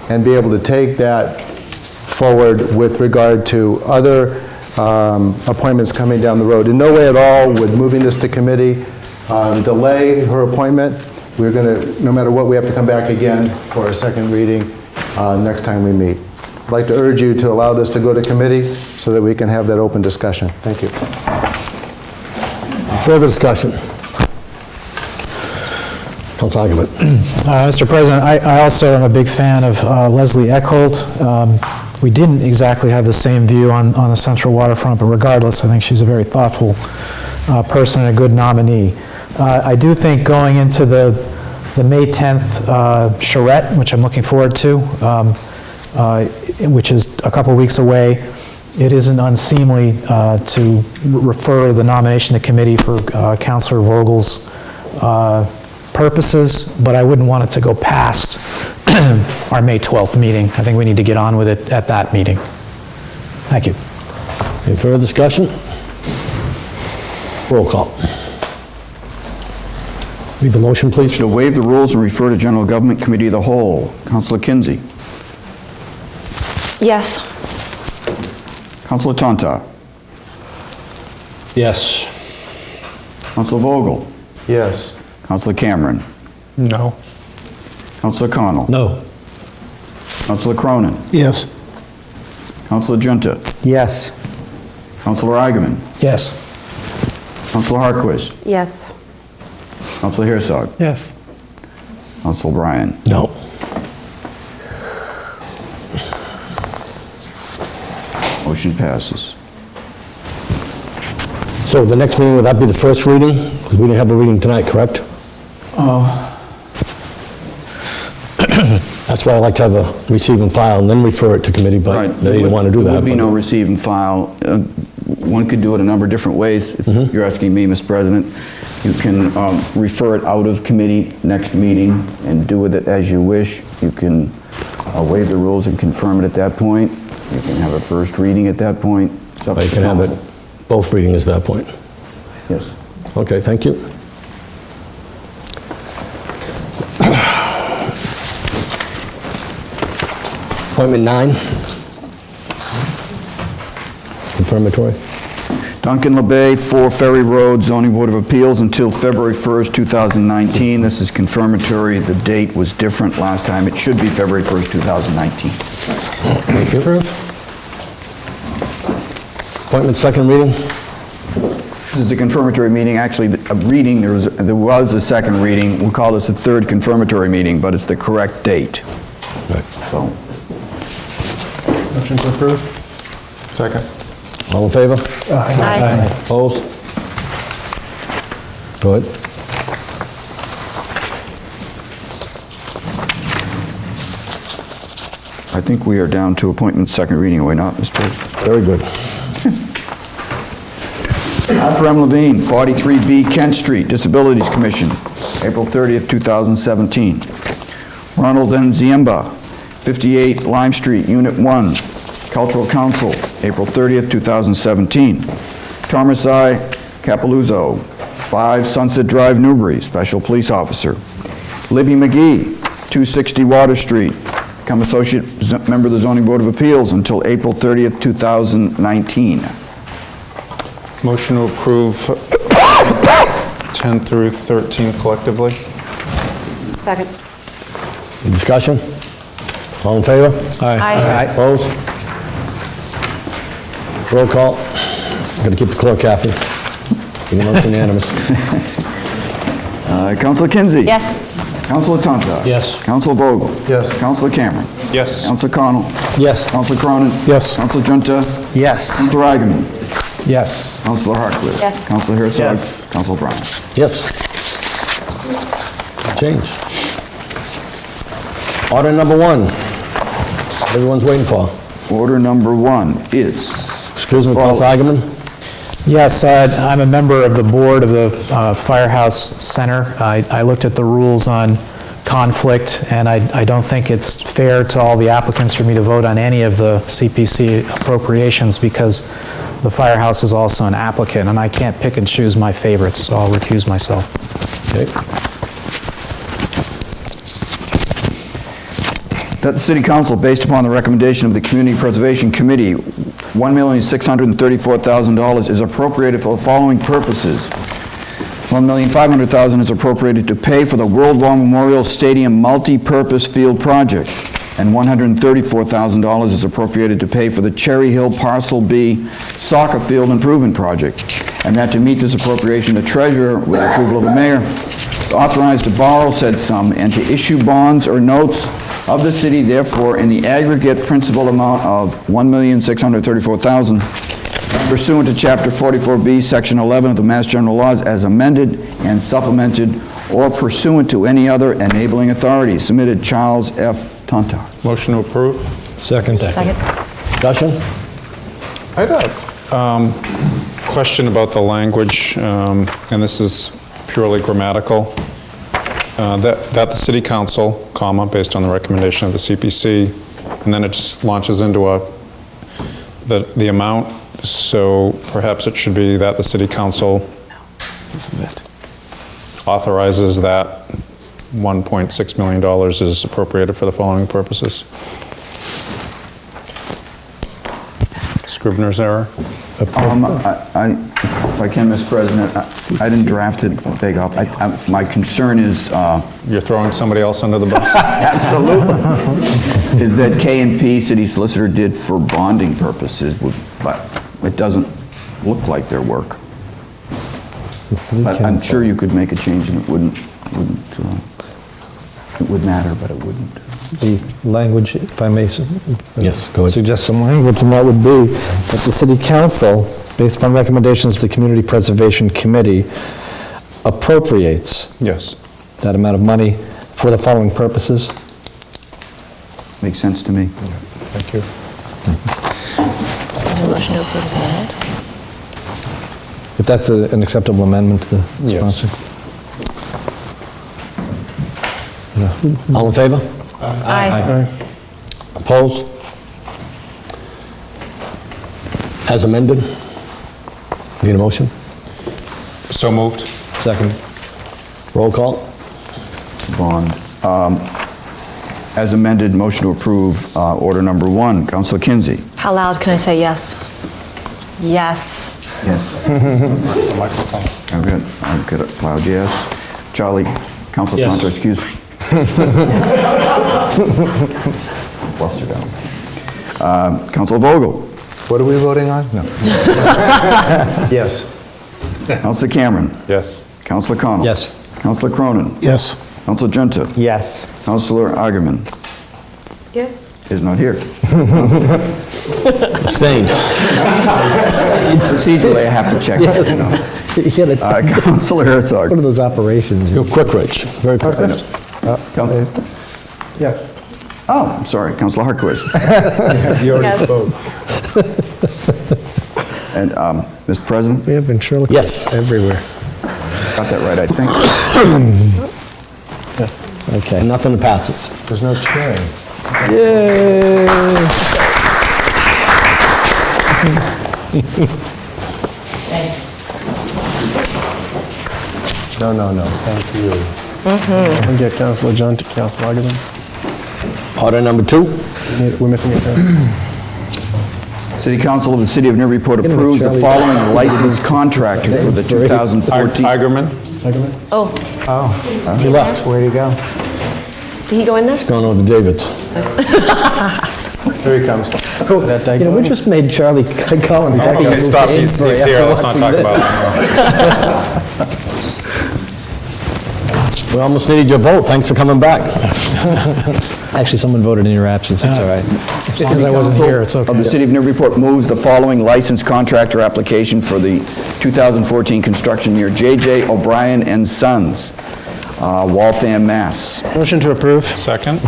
E: and be able to take that forward with regard to other appointments coming down the road. In no way at all would moving this to committee delay her appointment. We're going to, no matter what, we have to come back again for a second reading next time we meet. I'd like to urge you to allow this to go to committee so that we can have that open discussion. Thank you.
L: Further discussion? Council argument.
N: Mr. President, I also am a big fan of Leslie Eckholt. We didn't exactly have the same view on the Central Waterfront, but regardless, I think she's a very thoughtful person and a good nominee. I do think going into the May 10th charrette, which I'm looking forward to, which is a couple weeks away, it isn't unseemly to refer the nomination to committee for Councilor Vogel's purposes, but I wouldn't want it to go past our May 12th meeting. I think we need to get on with it at that meeting. Thank you.
L: Any further discussion? Roll call. Read the motion, please.
A: To waive the rules and refer to General Government Committee of the Whole. Councilor Kinsey.
Q: Yes.
A: Councilor Tontar.
L: Yes.
A: Councilor Vogel.
E: Yes.
A: Councilor Cameron.
N: No.
A: Councilor Connell.
L: No.
A: Councilor Cronin.
N: Yes.
A: Councilor Junta.
F: Yes.
A: Councilor Eigenman.
N: Yes.
A: Councilor Harquist.
Q: Yes.
A: Councilor Herzog.
N: Yes.
A: Councilor Bryan.
L: No.
A: Motion passes.
L: So the next meeting, would that be the first reading? Because we didn't have a reading tonight, correct? That's why I like to have a receive and file and then refer it to committee, but they didn't want to do that.
A: There would be no receive and file. One could do it a number of different ways. If you're asking me, Mr. President, you can refer it out of committee next meeting and do with it as you wish. You can waive the rules and confirm it at that point. You can have a first reading at that point.
L: Or you can have it both readings at that point.
A: Yes.
L: Okay, thank you. Appointment 9. Confirmatory.
A: Duncan LeBay, 4 Ferry Road, Zoning Board of Appeals, until February 1st, 2019. This is confirmatory. The date was different last time. It should be February 1st, 2019.
L: Thank you. Appointment second reading.
A: This is a confirmatory meeting. Actually, a reading, there was a second reading. We'll call this a third confirmatory meeting, but it's the correct date.
L: Right.
A: So,
R: Motion to approve? Second.
L: All in favor?
Q: Aye.
L: Opposed? Go ahead.
A: I think we are down to appointment second reading, are we not, Mr. President?
L: Very good.
A: Abraham Levine, 43B Kent Street, Disabilities Commission, April 30th, 2017. Ronald N. Ziemba, 58 Lime Street, Unit 1, Cultural Council, April 30th, 2017. Thomas I. Capeluzzo, 5 Sunset Drive, Newbury, Special Police Officer. Libby McGee, 260 Water Street, become Associate Member of the Zoning Board of Appeals until April 30th, 2019.
R: Motion to approve 10 through 13 collectively?
Q: Second.
L: Discussion? All in favor?
Q: Aye.
L: Opposed? Roll call. Got to keep the clerk happy. It's unanimous.
A: Councilor Kinsey.
Q: Yes.
A: Councilor Tontar.
N: Yes.
A: Councilor Vogel.
E: Yes.
A: Councilor Cameron.
R: Yes.
A: Councilor Connell.
E: Yes.
A: Councilor Cronin.
N: Yes.
A: Councilor Junta.
F: Yes.
A: Councilor Eigenman.
N: Yes.
A: Councilor Harquist.
Q: Yes.
A: Councilor Herzog.
F: Yes.
A: Councilor Brown.
L: Yes. Change. Order number 1. Everyone's waiting for.
A: Order number 1 is...
L: Excuse me, Council Eigenman?
N: Yes, I'm a member of the board of the Firehouse Center. I looked at the rules on conflict, and I don't think it's fair to all the applicants for me to vote on any of the CPC appropriations because the firehouse is also an applicant, and I can't pick and choose my favorites, so I'll recuse myself.
B: Okay.
A: That the City Council, based upon the recommendation of the Community Preservation Committee, $1,634,000 is appropriated for the following purposes. $1,500,000 is appropriated to pay for the World War Memorial Stadium multi-purpose field project, and $134,000 is appropriated to pay for the Cherry Hill Parcel B soccer field improvement project, and that to meet this appropriation, the treasurer, with approval of the mayor, is authorized to borrow said sum and to issue bonds or notes of the city, therefore, in the aggregate principal amount of $1,634,000 pursuant to Chapter 44B, Section 11 of the Mass General Laws as amended and supplemented, or pursuant to any other enabling authority. Submitted, Charles F. Tontar.
R: Motion to approve?
P: Second.
Q: Second.
B: Discussion?
R: I had a question about the language, and this is purely grammatical. That the City Council, comma, based on the recommendation of the CPC, and then it just launches into the amount, so perhaps it should be that the City Council authorizes that $1.6 million is appropriated for the following purposes. Scrivener's error?
A: If I can, Mr. President, I didn't draft it, beg off. My concern is...
R: You're throwing somebody else under the bus?
A: Absolutely. Is that K&P City Solicitor did for bonding purposes, but it doesn't look like their work. But I'm sure you could make a change and it wouldn't it would matter, but it wouldn't.
P: The language, if I may
B: Yes, go ahead.
P: suggest some language, and that would be that the City Council, based upon recommendations of the Community Preservation Committee, appropriates
R: Yes.
P: that amount of money for the following purposes.
A: Makes sense to me.
R: Thank you.
Q: Is there a motion to approve as amended?
P: If that's an acceptable amendment to the sponsor.
B: All in favor?
Q: Aye.
B: Opposed? As amended? Need a motion?
R: So moved.
P: Second.
B: Roll call?
A: Bond. As amended, motion to approve order number 1. Councilor Kinsey.
Q: How loud can I say yes? Yes.
A: Yes. I've got it plowed, yes. Charlie, Councilor
B: Yes.
A: Tontar, excuse me. Flustered down. Councilor Vogel.
E: What are we voting on? No. Yes.
A: Councilor Cameron.
R: Yes.
A: Councilor Connell.
P: Yes.
A: Councilor Cronin.
N: Yes.
A: Councilor Junta.
E: Yes.
A: Councilor Agaman
K: Yes.
A: is not here.
B: Abstained.
A: Procedurally, I have to check. You know. Councilor Herzog.
P: What are those operations?
B: You're quick, Rich. Very quick.
E: Yeah.
A: Oh, I'm sorry, Councilor Harkowitz.
P: You already
Q: Yes.
P: spoke.
A: And, Mr. President,
P: We have been Sherlock
B: Yes.
P: everywhere.
A: got that right, I think.
P: Okay.
B: Nothing passes.
P: There's no cheering. Yay! No, thank you. And get Councilor John to Councilor Agaman.
B: Order number 2?
P: We're missing a turn.
A: City Council of the City of Newburyport approves the following licensed contractor for the 2014...
R: Igerman?
Q: Oh,
B: She left.
E: Way to go.
Q: did he go in there?
B: Going over to David's.
E: Here he comes.
P: You know, we just made Charlie Cullen.
R: Okay, stop, he's here, let's not talk about it.
B: We almost needed your vote. Thanks for coming back.
P: Actually, someone voted in your absence, it's all right.
N: Because I wasn't here, it's okay.
A: Of the City of Newburyport moves the following licensed contractor application for the 2014 construction year. J.J. O'Brien and Sons, Waltham, Mass.
P: Motion to approve.
R: Second?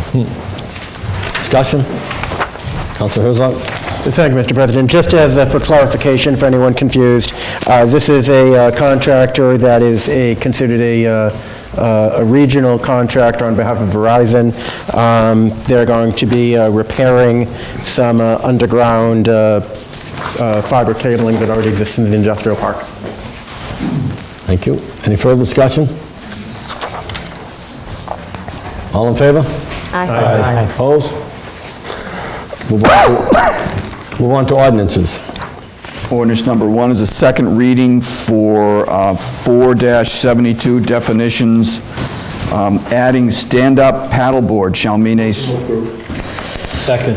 B: Discussion? Councilor Herzog?
M: Thank you, Mr. President. Just as for clarification for anyone confused, this is a contractor that is considered a regional contractor on behalf of Verizon. They're going to be repairing some underground fiber cabling that already exists in the industrial park.
B: Thank you. Any further discussion? All in favor?
Q: Aye.
B: Opposed? Move on to ordinances.
A: Ordinance number 1 is a second reading for 4-72 definitions. Adding stand-up paddleboard shall mean a...
B: Second.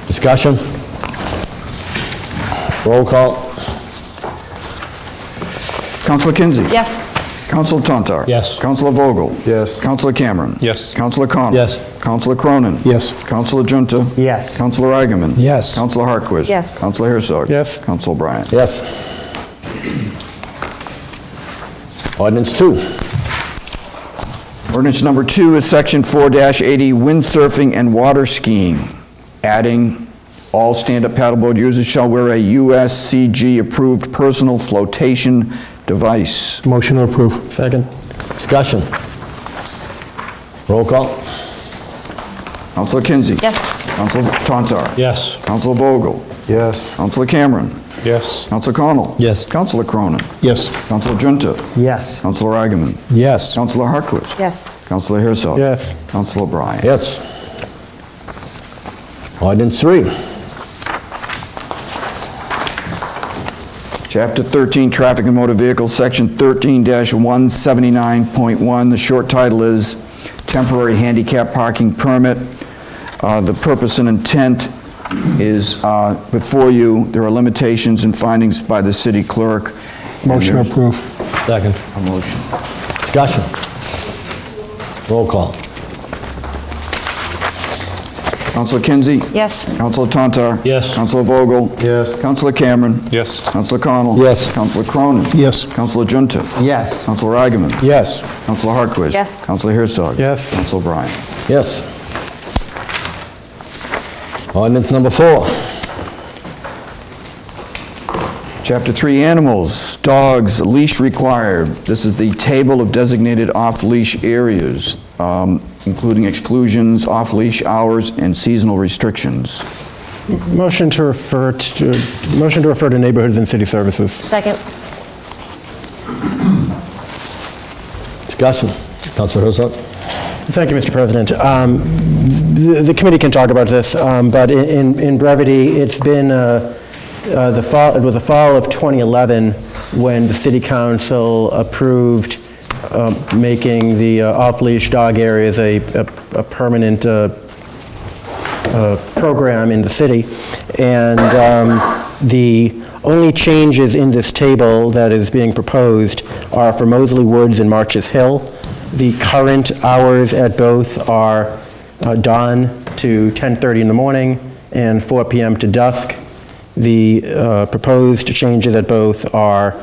B: Discussion? Roll call.
A: Councilor Kinsey.
Q: Yes.
A: Councilor Tontar.
B: Yes.
A: Councilor Vogel.
E: Yes.
A: Councilor Cameron.
R: Yes.
A: Councilor Connell.
B: Yes.
A: Councilor Cronin.
E: Yes.
A: Councilor Junta.
N: Yes.
A: Councilor Eigenman.
N: Yes.
A: Councilor Harquist.
Q: Yes.
A: Councilor Herzog.
E: Yes.
A: Councilor Bryant.
B: Yes. Ordinance 2.
A: Ordinance number 2 is section 4-80, windsurfing and water skiing. Adding, all stand-up paddleboard users shall wear a USCG-approved personal flotation device.
E: Motion to approve. Second.
B: Discussion. Roll call.
A: Councilor Kinsey.
Q: Yes.
A: Councilor Tontar.
B: Yes.
A: Councilor Vogel.
E: Yes.
A: Councilor Cameron.
R: Yes.
A: Councilor Connell.
B: Yes.
A: Councilor Cronin.
E: Yes.
A: Councilor Junta.
N: Yes.
A: Councilor Eigenman.
N: Yes.
A: Councilor Harquist.
Q: Yes.
A: Councilor Herzog.
E: Yes.
A: Councilor Bryant.
B: Yes. Ordinance 3.
A: Chapter 13, Traffic and Motor Vehicles, Section 13-179.1. The short title is Temporary Handicap Parking Permit. The purpose and intent is before you. There are limitations and findings by the city clerk.
E: Motion to approve.
B: Second.
A: A motion.
B: Discussion. Roll call.
A: Councilor Kinsey.
Q: Yes.
A: Councilor Tontar.
B: Yes.
A: Councilor Vogel.
E: Yes.
A: Councilor Cameron.
R: Yes.
A: Councilor Connell.
E: Yes.
A: Councilor Cronin.
E: Yes.
A: Councilor Junta.
N: Yes.
A: Councilor Eigenman.
E: Yes.
A: Councilor Harquist.
Q: Yes.
A: Councilor Herzog.
E: Yes.
A: Councilor Bryant.
B: Yes. Ordinance number 4.
A: Chapter 3, Animals, Dogs, Leash Required. This is the table of designated off-leash areas, including exclusions, off-leash hours, and seasonal restrictions.
M: Motion to refer to Neighborhoods and City Services.
Q: Second.
B: Discussion. Councilor Herzog.
M: Thank you, Mr. President. The committee can talk about this, but in brevity, it's been it was the fall of 2011 when the City Council approved making the off-leash dog areas a permanent program in the city. And the only changes in this table that is being proposed are for Mosley Woods and Marches Hill. The current hours at both are dawn to 10:30 in the morning and 4 p.m. to dusk. The proposed changes at both are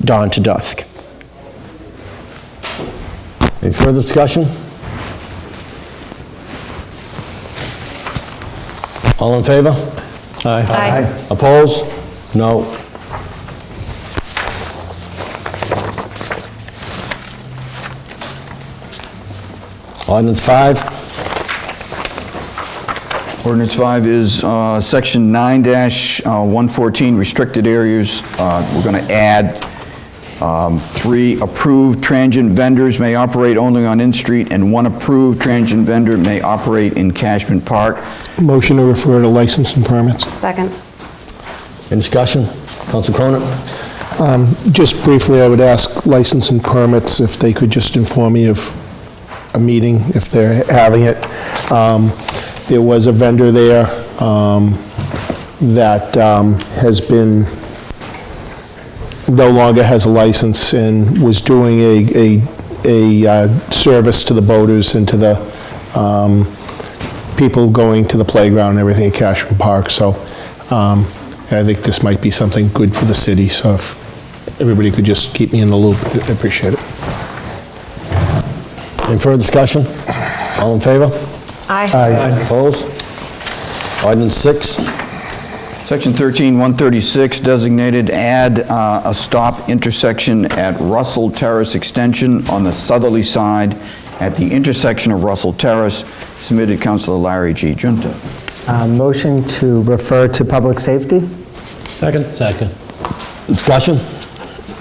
M: dawn to dusk.
B: Any further discussion? All in favor?
Q: Aye.
B: Opposed? No. Ordinance 5.
A: Ordinance 5 is Section 9-114, Restricted Areas. We're going to add 3 approved transient vendors may operate only on In-Street, and 1 approved transient vendor may operate in Cashman Park.
E: Motion to refer to license and permits.
Q: Second.
B: Any discussion? Councilor Cronin?
E: Just briefly, I would ask license and permits if they could just inform me of a meeting, if they're having it. There was a vendor there that has been, no longer has a license and was doing a service to the boaters and to the people going to the playground and everything at Cashman Park. So I think this might be something good for the city. So if everybody could just keep me in the loop, I appreciate it.
B: Any further discussion? All in favor?
Q: Aye.
B: Opposed? Ordinance 6.
A: Section 13, 136, designated add a stop intersection at Russell Terrace Extension on the southerly side at the intersection of Russell Terrace, submitted Councilor Larry G. Junta.
P: Motion to refer to public safety?
B: Second.
L: Second. Discussion?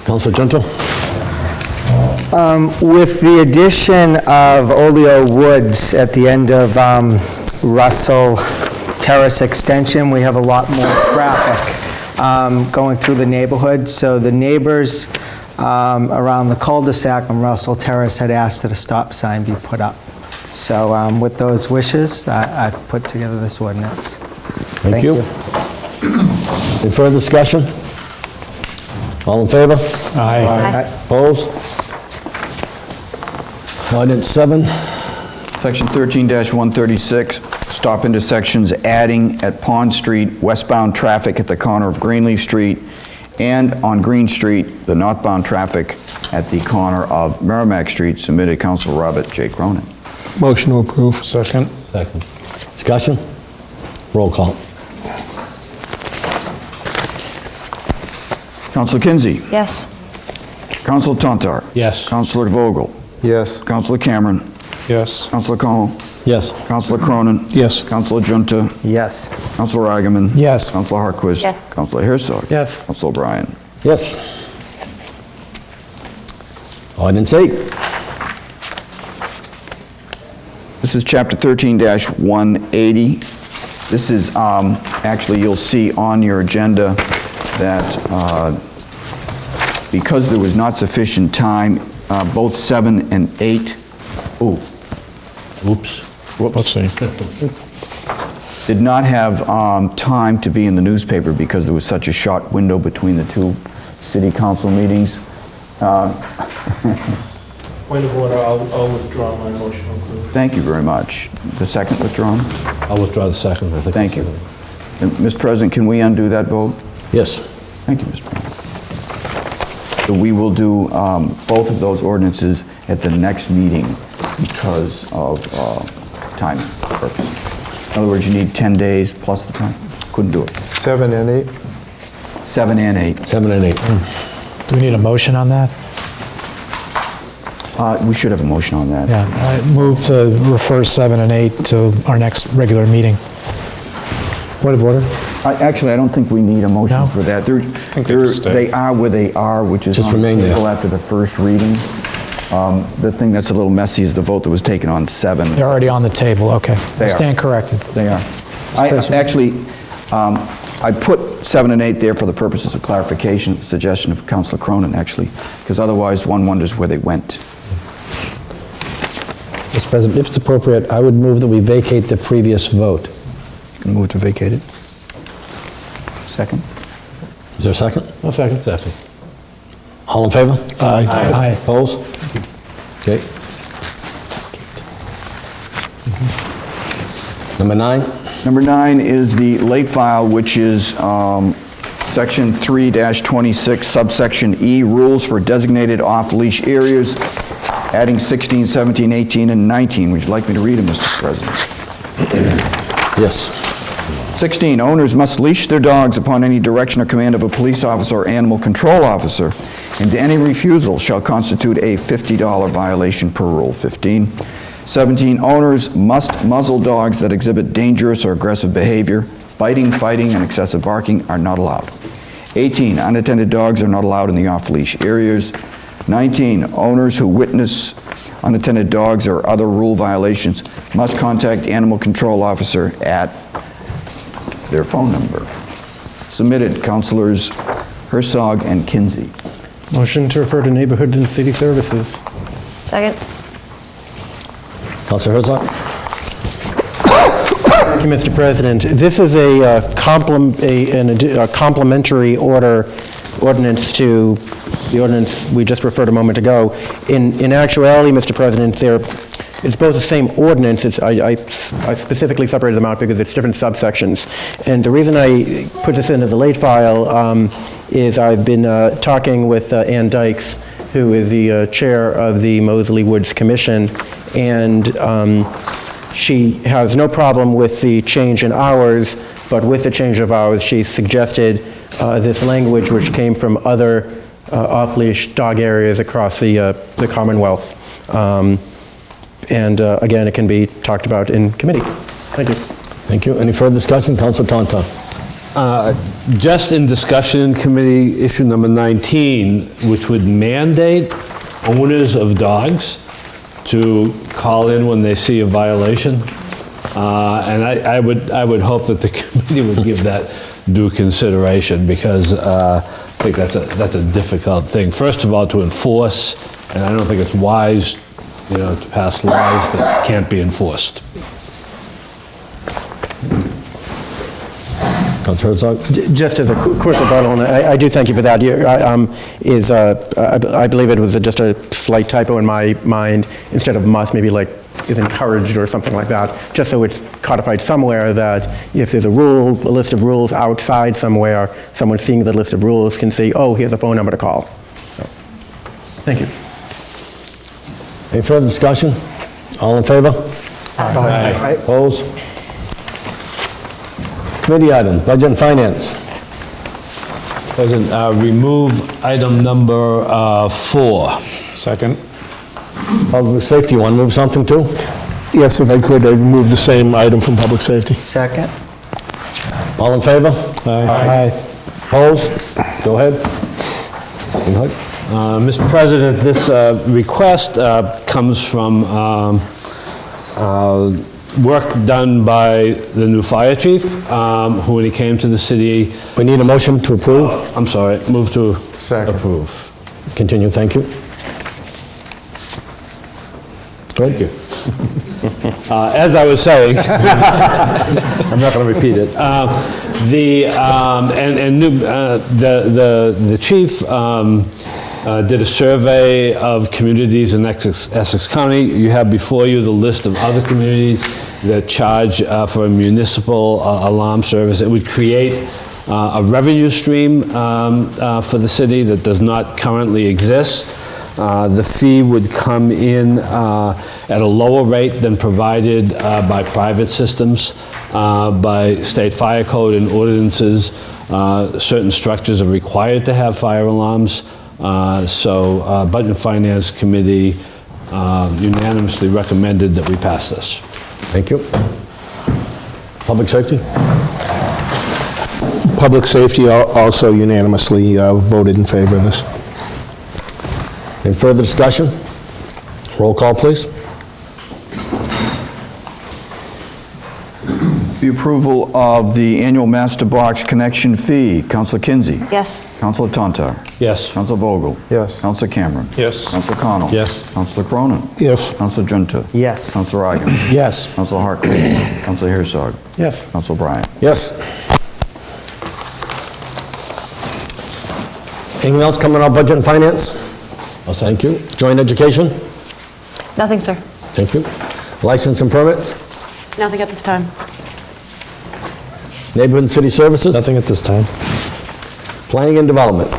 L: Councilor Junto?
P: With the addition of Oleo Woods at the end of Russell Terrace Extension, we have a lot more traffic going through the neighborhood. So the neighbors around the cul-de-sac on Russell Terrace had asked that a stop sign be put up. So with those wishes, I've put together this ordinance.
L: Thank you. Any further discussion? All in favor?
N: Aye.
L: Opposed? Ordinance 7.
A: Section 13-136, stop intersections adding at Pond Street, westbound traffic at the corner of Greenleaf Street, and on Green Street, the northbound traffic at the corner of Merrimack Street, submitted Councilor Robert J. Cronin.
R: Motion to approve. Second.
L: Second. Discussion? Roll call.
A: Councilor Kinsey.
Q: Yes.
A: Councilor Tontar.
L: Yes.
A: Councilor Vogel.
R: Yes.
A: Councilor Cameron.
R: Yes.
A: Councilor Cone.
L: Yes.
A: Councilor Cronin.
R: Yes.
A: Councilor Junta.
P: Yes.
A: Councilor Agaman.
N: Yes.
A: Councilor Harquist.
Q: Yes.
A: Councilor Herzog.
N: Yes.
A: Councilor O'Brien.
L: Yes. Ordinance 8.
A: This is Chapter 13-180. This is, actually, you'll see on your agenda that because there was not sufficient time, both 7 and 8,
L: Oops.
A: did not have time to be in the newspaper because there was such a short window between the two city council meetings.
S: Point of order, I'll withdraw my motion to approve.
A: Thank you very much. The second withdrawn?
L: I'll withdraw the second, I think.
A: Thank you. And, Mr. President, can we undo that vote?
L: Yes.
A: Thank you, Mr. President. So we will do both of those ordinances at the next meeting because of time purposes. In other words, you need 10 days plus the time. Couldn't do it.
R: 7 and 8.
A: 7 and 8.
L: 7 and 8.
N: Do we need a motion on that?
A: We should have a motion on that.
N: Yeah, I move to refer 7 and 8 to our next regular meeting. Point of order?
A: Actually, I don't think we need a motion for that. They are where they are, which is
L: Just
A: on the
L: remain there.
A: table after the first reading. The thing that's a little messy is the vote that was taken on 7.
N: They're already on the table, okay.
A: They
N: I
A: are.
N: stand corrected.
A: They are. I put 7 and 8 there for the purposes of clarification, suggestion of Councilor Cronin, actually, because otherwise one wonders where they went.
P: Mr. President, if it's appropriate, I would move that we vacate the previous vote.
A: You can move to vacate it. Second.
L: Is there a second?
N: I'll second.
L: Second. All in favor?
N: Aye.
L: Opposed? Okay. Number 9.
A: Number 9 is the late file, which is Section 3-26, subsection E, rules for designated off-leash areas, adding 16, 17, 18, and 19. Would you like me to read them, Mr. President?
L: Yes.
A: 16, owners must leash their dogs upon any direction or command of a police officer or animal control officer, and any refusal shall constitute a $50 violation per Rule 15. 17, owners must muzzle dogs that exhibit dangerous or aggressive behavior. Biting, fighting, and excessive barking are not allowed. 18, unattended dogs are not allowed in the off-leash areas. 19, owners who witness unattended dogs or other rule violations must contact animal control officer at their phone number. Submitted, Councilors Herzog and Kinsey.
M: Motion to refer to Neighborhood and City Services.
Q: Second.
L: Councilor Herzog?
M: Thank you, Mr. President. This is a complementary ordinance to the ordinance we just referred a moment ago. In actuality, Mr. President, it's both the same ordinance. I specifically separated them out because it's different subsections. And the reason I put this into the late file is I've been talking with Ann Dykes, who is the chair of the Mosley Woods Commission, and she has no problem with the change in hours, but with the change of hours, she suggested this language which came from other off-leash dog areas across the Commonwealth. And again, it can be talked about in committee. Thank you.
L: Thank you. Any further discussion? Councilor Tonto.
O: Just in discussion in committee, issue number 19, which would mandate owners of dogs to call in when they see a violation. And I would hope that the committee would give that due consideration, because I think that's a difficult thing. First of all, to enforce, and I don't think it's wise, to pass laws that can't be enforced.
M: Just as a quick rebuttal, and I do thank you for that. I believe it was just a slight typo in my mind. Instead of must, maybe like is encouraged or something like that, just so it's codified somewhere that if there's a list of rules outside somewhere, someone seeing the list of rules can see, oh, here's a phone number to call. So, thank you.
L: Any further discussion? All in favor?
M: Aye.
L: Opposed? Committee item, Budget and Finance.
O: President, remove item number 4.
R: Second.
L: Public Safety, you want to move something too?
S: Yes, if I could, I'd remove the same item from public safety.
F: Second.
L: All in favor?
S: Aye.
L: Opposed? Go ahead. Go ahead.
O: Mr. President, this request comes from work done by the new fire chief, who when he came to the city...
L: We need a motion to approve.
O: I'm sorry, move to approve.
L: Continue, thank you.
O: Thank you. As I was saying, I'm not going to repeat it. The chief did a survey of communities in Essex County. You have before you the list of other communities that charge for a municipal alarm service. It would create a revenue stream for the city that does not currently exist. The fee would come in at a lower rate than provided by private systems, by state fire code and ordinances. Certain structures are required to have fire alarms. So Budget and Finance Committee unanimously recommended that we pass this.
L: Thank you. Public Safety?
S: Public Safety also unanimously voted in favor of this.
L: Any further discussion? Roll call, please.
A: The approval of the annual master box connection fee. Councilor Kinsey.
Q: Yes.
A: Councilor Tontar.
O: Yes.
A: Councilor Vogel.
P: Yes.
A: Councilor Cameron.
R: Yes.
A: Councilor Connell.
O: Yes.
A: Councilor Cronin.
S: Yes.
A: Councilor Junta.
P: Yes.
A: Councilor Igan.
N: Yes.
A: Councilor Hartley. Yes. Councilor Herzog.
P: Yes.
A: Councilor Bryant.
L: Yes. Anything else coming on Budget and Finance? Well, thank you. Joint Education?
Q: Nothing, sir.
L: Thank you. License and permits?
Q: Nothing at this time.
L: Neighborhood and City Services?
N: Nothing at this time.
L: Planning and Development?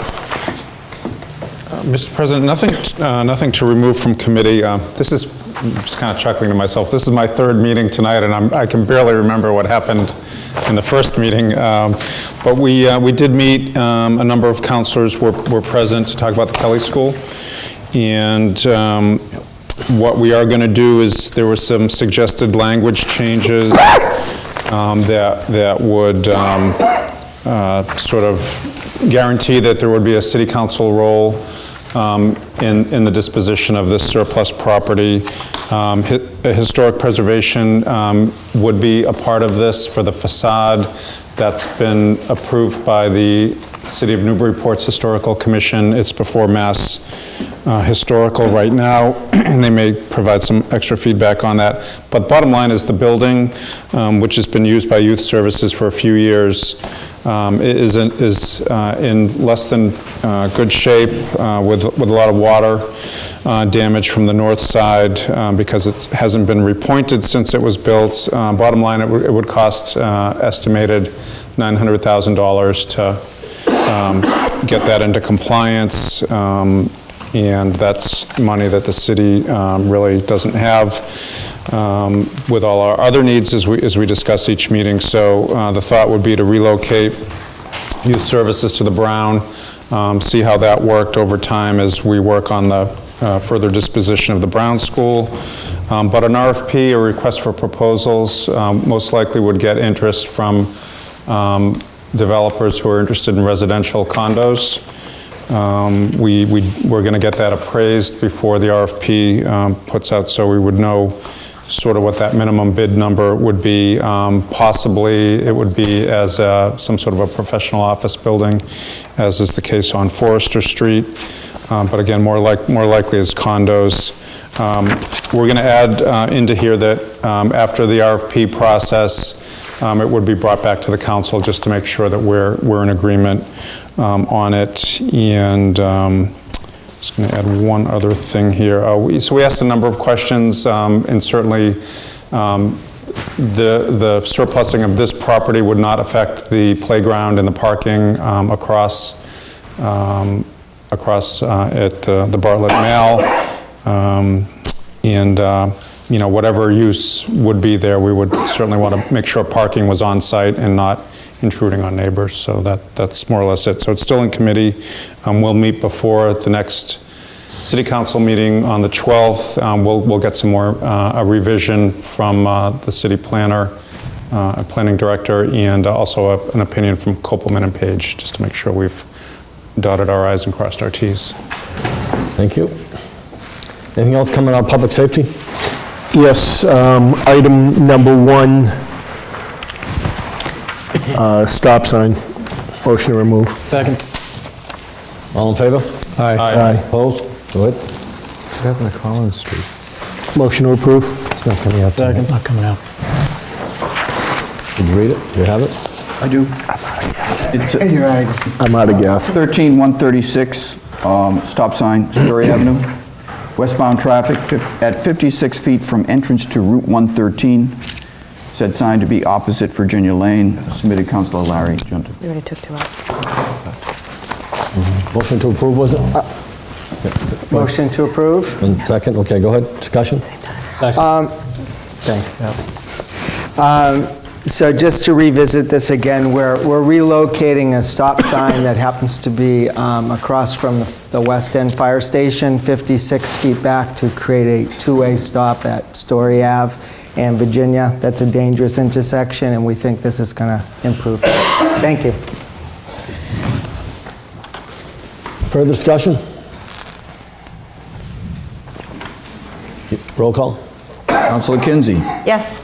R: Mr. President, nothing to remove from committee. This is, I'm just kind of chuckling to myself, this is my third meeting tonight, and I can barely remember what happened in the first meeting. But we did meet, a number of counselors were present to talk about the Kelly School. And what we are going to do is, there were some suggested language changes that would sort of guarantee that there would be a city council role in the disposition of this surplus property. Historic preservation would be a part of this for the facade. That's been approved by the City of Newburyport's Historical Commission. It's before Mass Historical right now, and they may provide some extra feedback on that. But bottom line is the building, which has been used by youth services for a few years, is in less than good shape with a lot of water damage from the north side because it hasn't been repointed since it was built. Bottom line, it would cost estimated $900,000 to get that into compliance. And that's money that the city really doesn't have with all our other needs as we discuss each meeting. So the thought would be to relocate youth services to the Brown, see how that worked over time as we work on the further disposition of the Brown School. But an RFP, a request for proposals, most likely would get interest from developers who are interested in residential condos. We're going to get that appraised before the RFP puts out, so we would know sort of what that minimum bid number would be. Possibly it would be as some sort of a professional office building, as is the case on Forester Street. But again, more likely as condos. We're going to add into here that after the RFP process, it would be brought back to the council just to make sure that we're in agreement on it. And just going to add one other thing here. So we asked a number of questions, and certainly the surplusing of this property would not affect the playground and the parking across at the Bartlett Mall. You know, whatever use would be there, we would certainly want to make sure parking was on site and not intruding on neighbors. So that's more or less it. So it's still in committee. We'll meet before the next city council meeting on the 12th. We'll get some more a revision from the city planner, planning director, and also an opinion from Kopelman and Page, just to make sure we've dotted our I's and crossed our T's.
B: Thank you. Anything else coming out of public safety?
M: Yes, item number 1, stop sign. Motion to remove.
N: Second.
B: All in favor?
M: Aye.
B: Opposed? Go ahead.
E: What's happening to Collins Street?
M: Motion to approve.
E: It's not coming out.
N: Second. It's not coming out.
B: Did you read it? You have it?
A: I do.
M: I'm out of gas.
A: 13136, stop sign, Story Avenue. Westbound traffic at 56 feet from entrance to Route 113. Said sign to be opposite Virginia Lane. Submitted Councilor Larry Junta.
Q: We already took 2 out.
B: Motion to approve, was it?
P: Motion to approve.
B: And second, okay, go ahead. Discussion?
P: Thanks. So just to revisit this again, we're relocating a stop sign that happens to be across from the West End Fire Station, 56 feet back, to create a two-way stop at Story Ave and Virginia. That's a dangerous intersection, and we think this is going to improve that. Thank you.
B: Further discussion? Roll call.
A: Councilor Kinsey.
Q: Yes.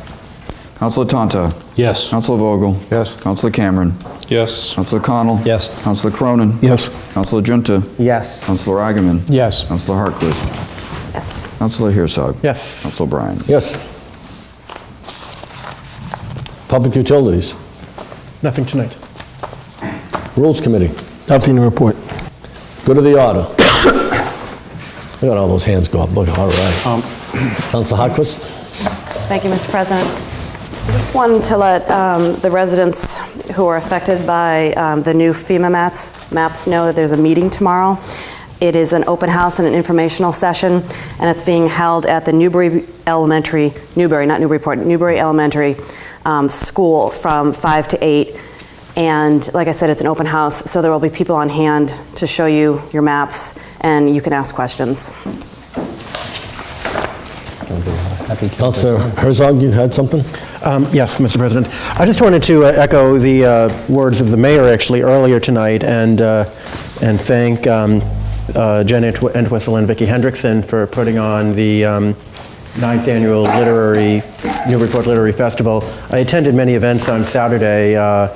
A: Councilor Tonto.
L: Yes.
A: Councilor Vogel.
E: Yes.
A: Councilor Cameron.
R: Yes.
A: Councilor Connell.
N: Yes.
A: Councilor Cronin.
M: Yes.
A: Councilor Junta.
P: Yes.
A: Councilor Agaman.
N: Yes.
A: Councilor Hartquist.
Q: Yes.
A: Councilor Herzog.
M: Yes.
A: Councilor Bryan.
B: Yes. Public utilities.
M: Nothing tonight.
B: Rules Committee.
M: Nothing to report.
B: Go to the order. I got all those hands go up. Look, all right. Councilor Hartquist.
Q: Thank you, Mr. President. Just wanted to let the residents who are affected by the new FEMA maps know that there's a meeting tomorrow. It is an open house and an informational session, and it's being held at the Newbury Elementary School from 5 to 8. And like I said, it's an open house, so there will be people on hand to show you your maps, and you can ask questions.
B: Councilor Herzog, you had something?
M: Yes, Mr. President. I just wanted to echo the words of the mayor actually earlier tonight and thank Jen Entwistle and Vicki Hendrickson for putting on the 9th annual Newburyport Literary Festival. I attended many events on Saturday. I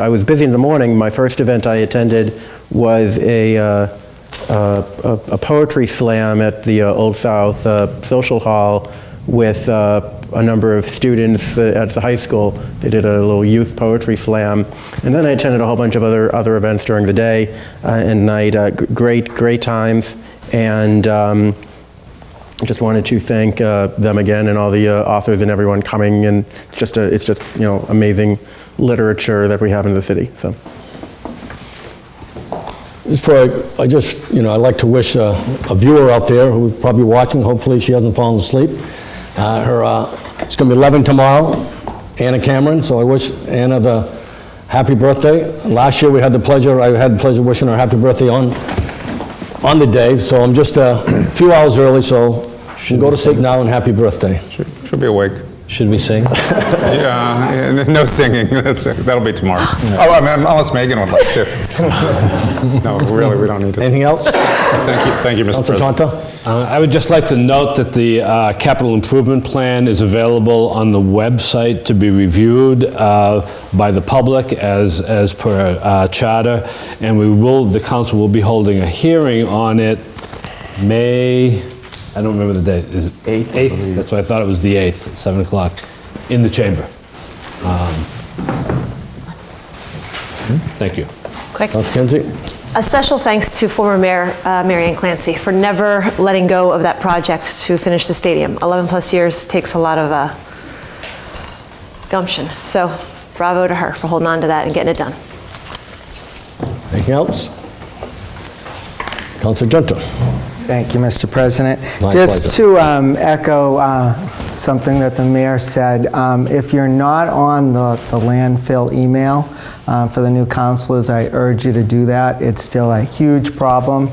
M: was busy in the morning. My first event I attended was a poetry slam at the Old South Social Hall with a number of students at the high school. They did a little youth poetry slam. And then I attended a whole bunch of other events during the day and night. Great times. And just wanted to thank them again and all the authors and everyone coming. And it's just amazing literature that we have in the city. So.
B: I'd like to wish a viewer out there who's probably watching, hopefully she hasn't fallen asleep. She's going to be 11 tomorrow, Anna Cameron, so I wish Anna the happy birthday. Last year I had the pleasure of wishing her happy birthday on the day, so I'm just a few hours early, so she can go to sleep now and happy birthday.
R: She'll be awake.
L: Should we sing?
R: Yeah, no singing. That'll be tomorrow. Oh, I mean, unless Megan would like to. No, really, we don't need to.
B: Anything else?
R: Thank you, Mr. President.
B: Tonto?
L: I would just like to note that the capital improvement plan is available on the website to be reviewed by the public as per charter, and the council will be holding a hearing on it May, I don't remember the date, is it 8th? That's why I thought it was the 8th, at 7 o'clock, in the chamber. Thank you.
Q: Quick.
B: Councilor Kinsey?
Q: A special thanks to former Mayor Mary Ann Clancy for never letting go of that project to finish the stadium. 11 plus years takes a lot of gumption. So bravo to her for holding on to that and getting it done.
B: Anything else? Councilor Junto?
T: Thank you, Mr. President.
B: My
T: Just
B: pleasure.
T: to echo something that the mayor said, if you're not on the landfill email for the new councilors, I urge you to do that. It's still a huge problem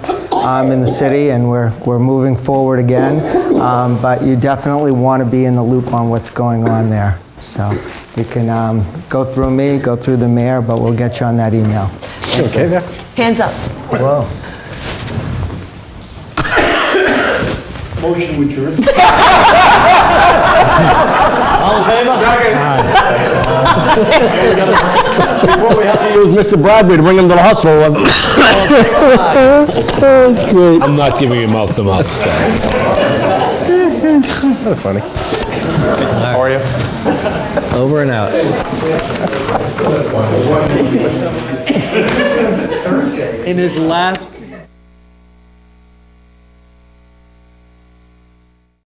T: in the city, and we're moving forward again. But you definitely want to be in the loop on what's going on there. So you can go through me, go through the mayor, but we'll get you on that email.
M: Okay there?
Q: Hands up.
T: Whoa.
S: Motion adjourned.
B: All in favor? Before we have to use Mr. Bradbury to bring him to the hospital.
L: That's great. I'm not giving you mouth-to-mouth.
M: That's funny.
R: How are you?
P: Over and out.
T: In his last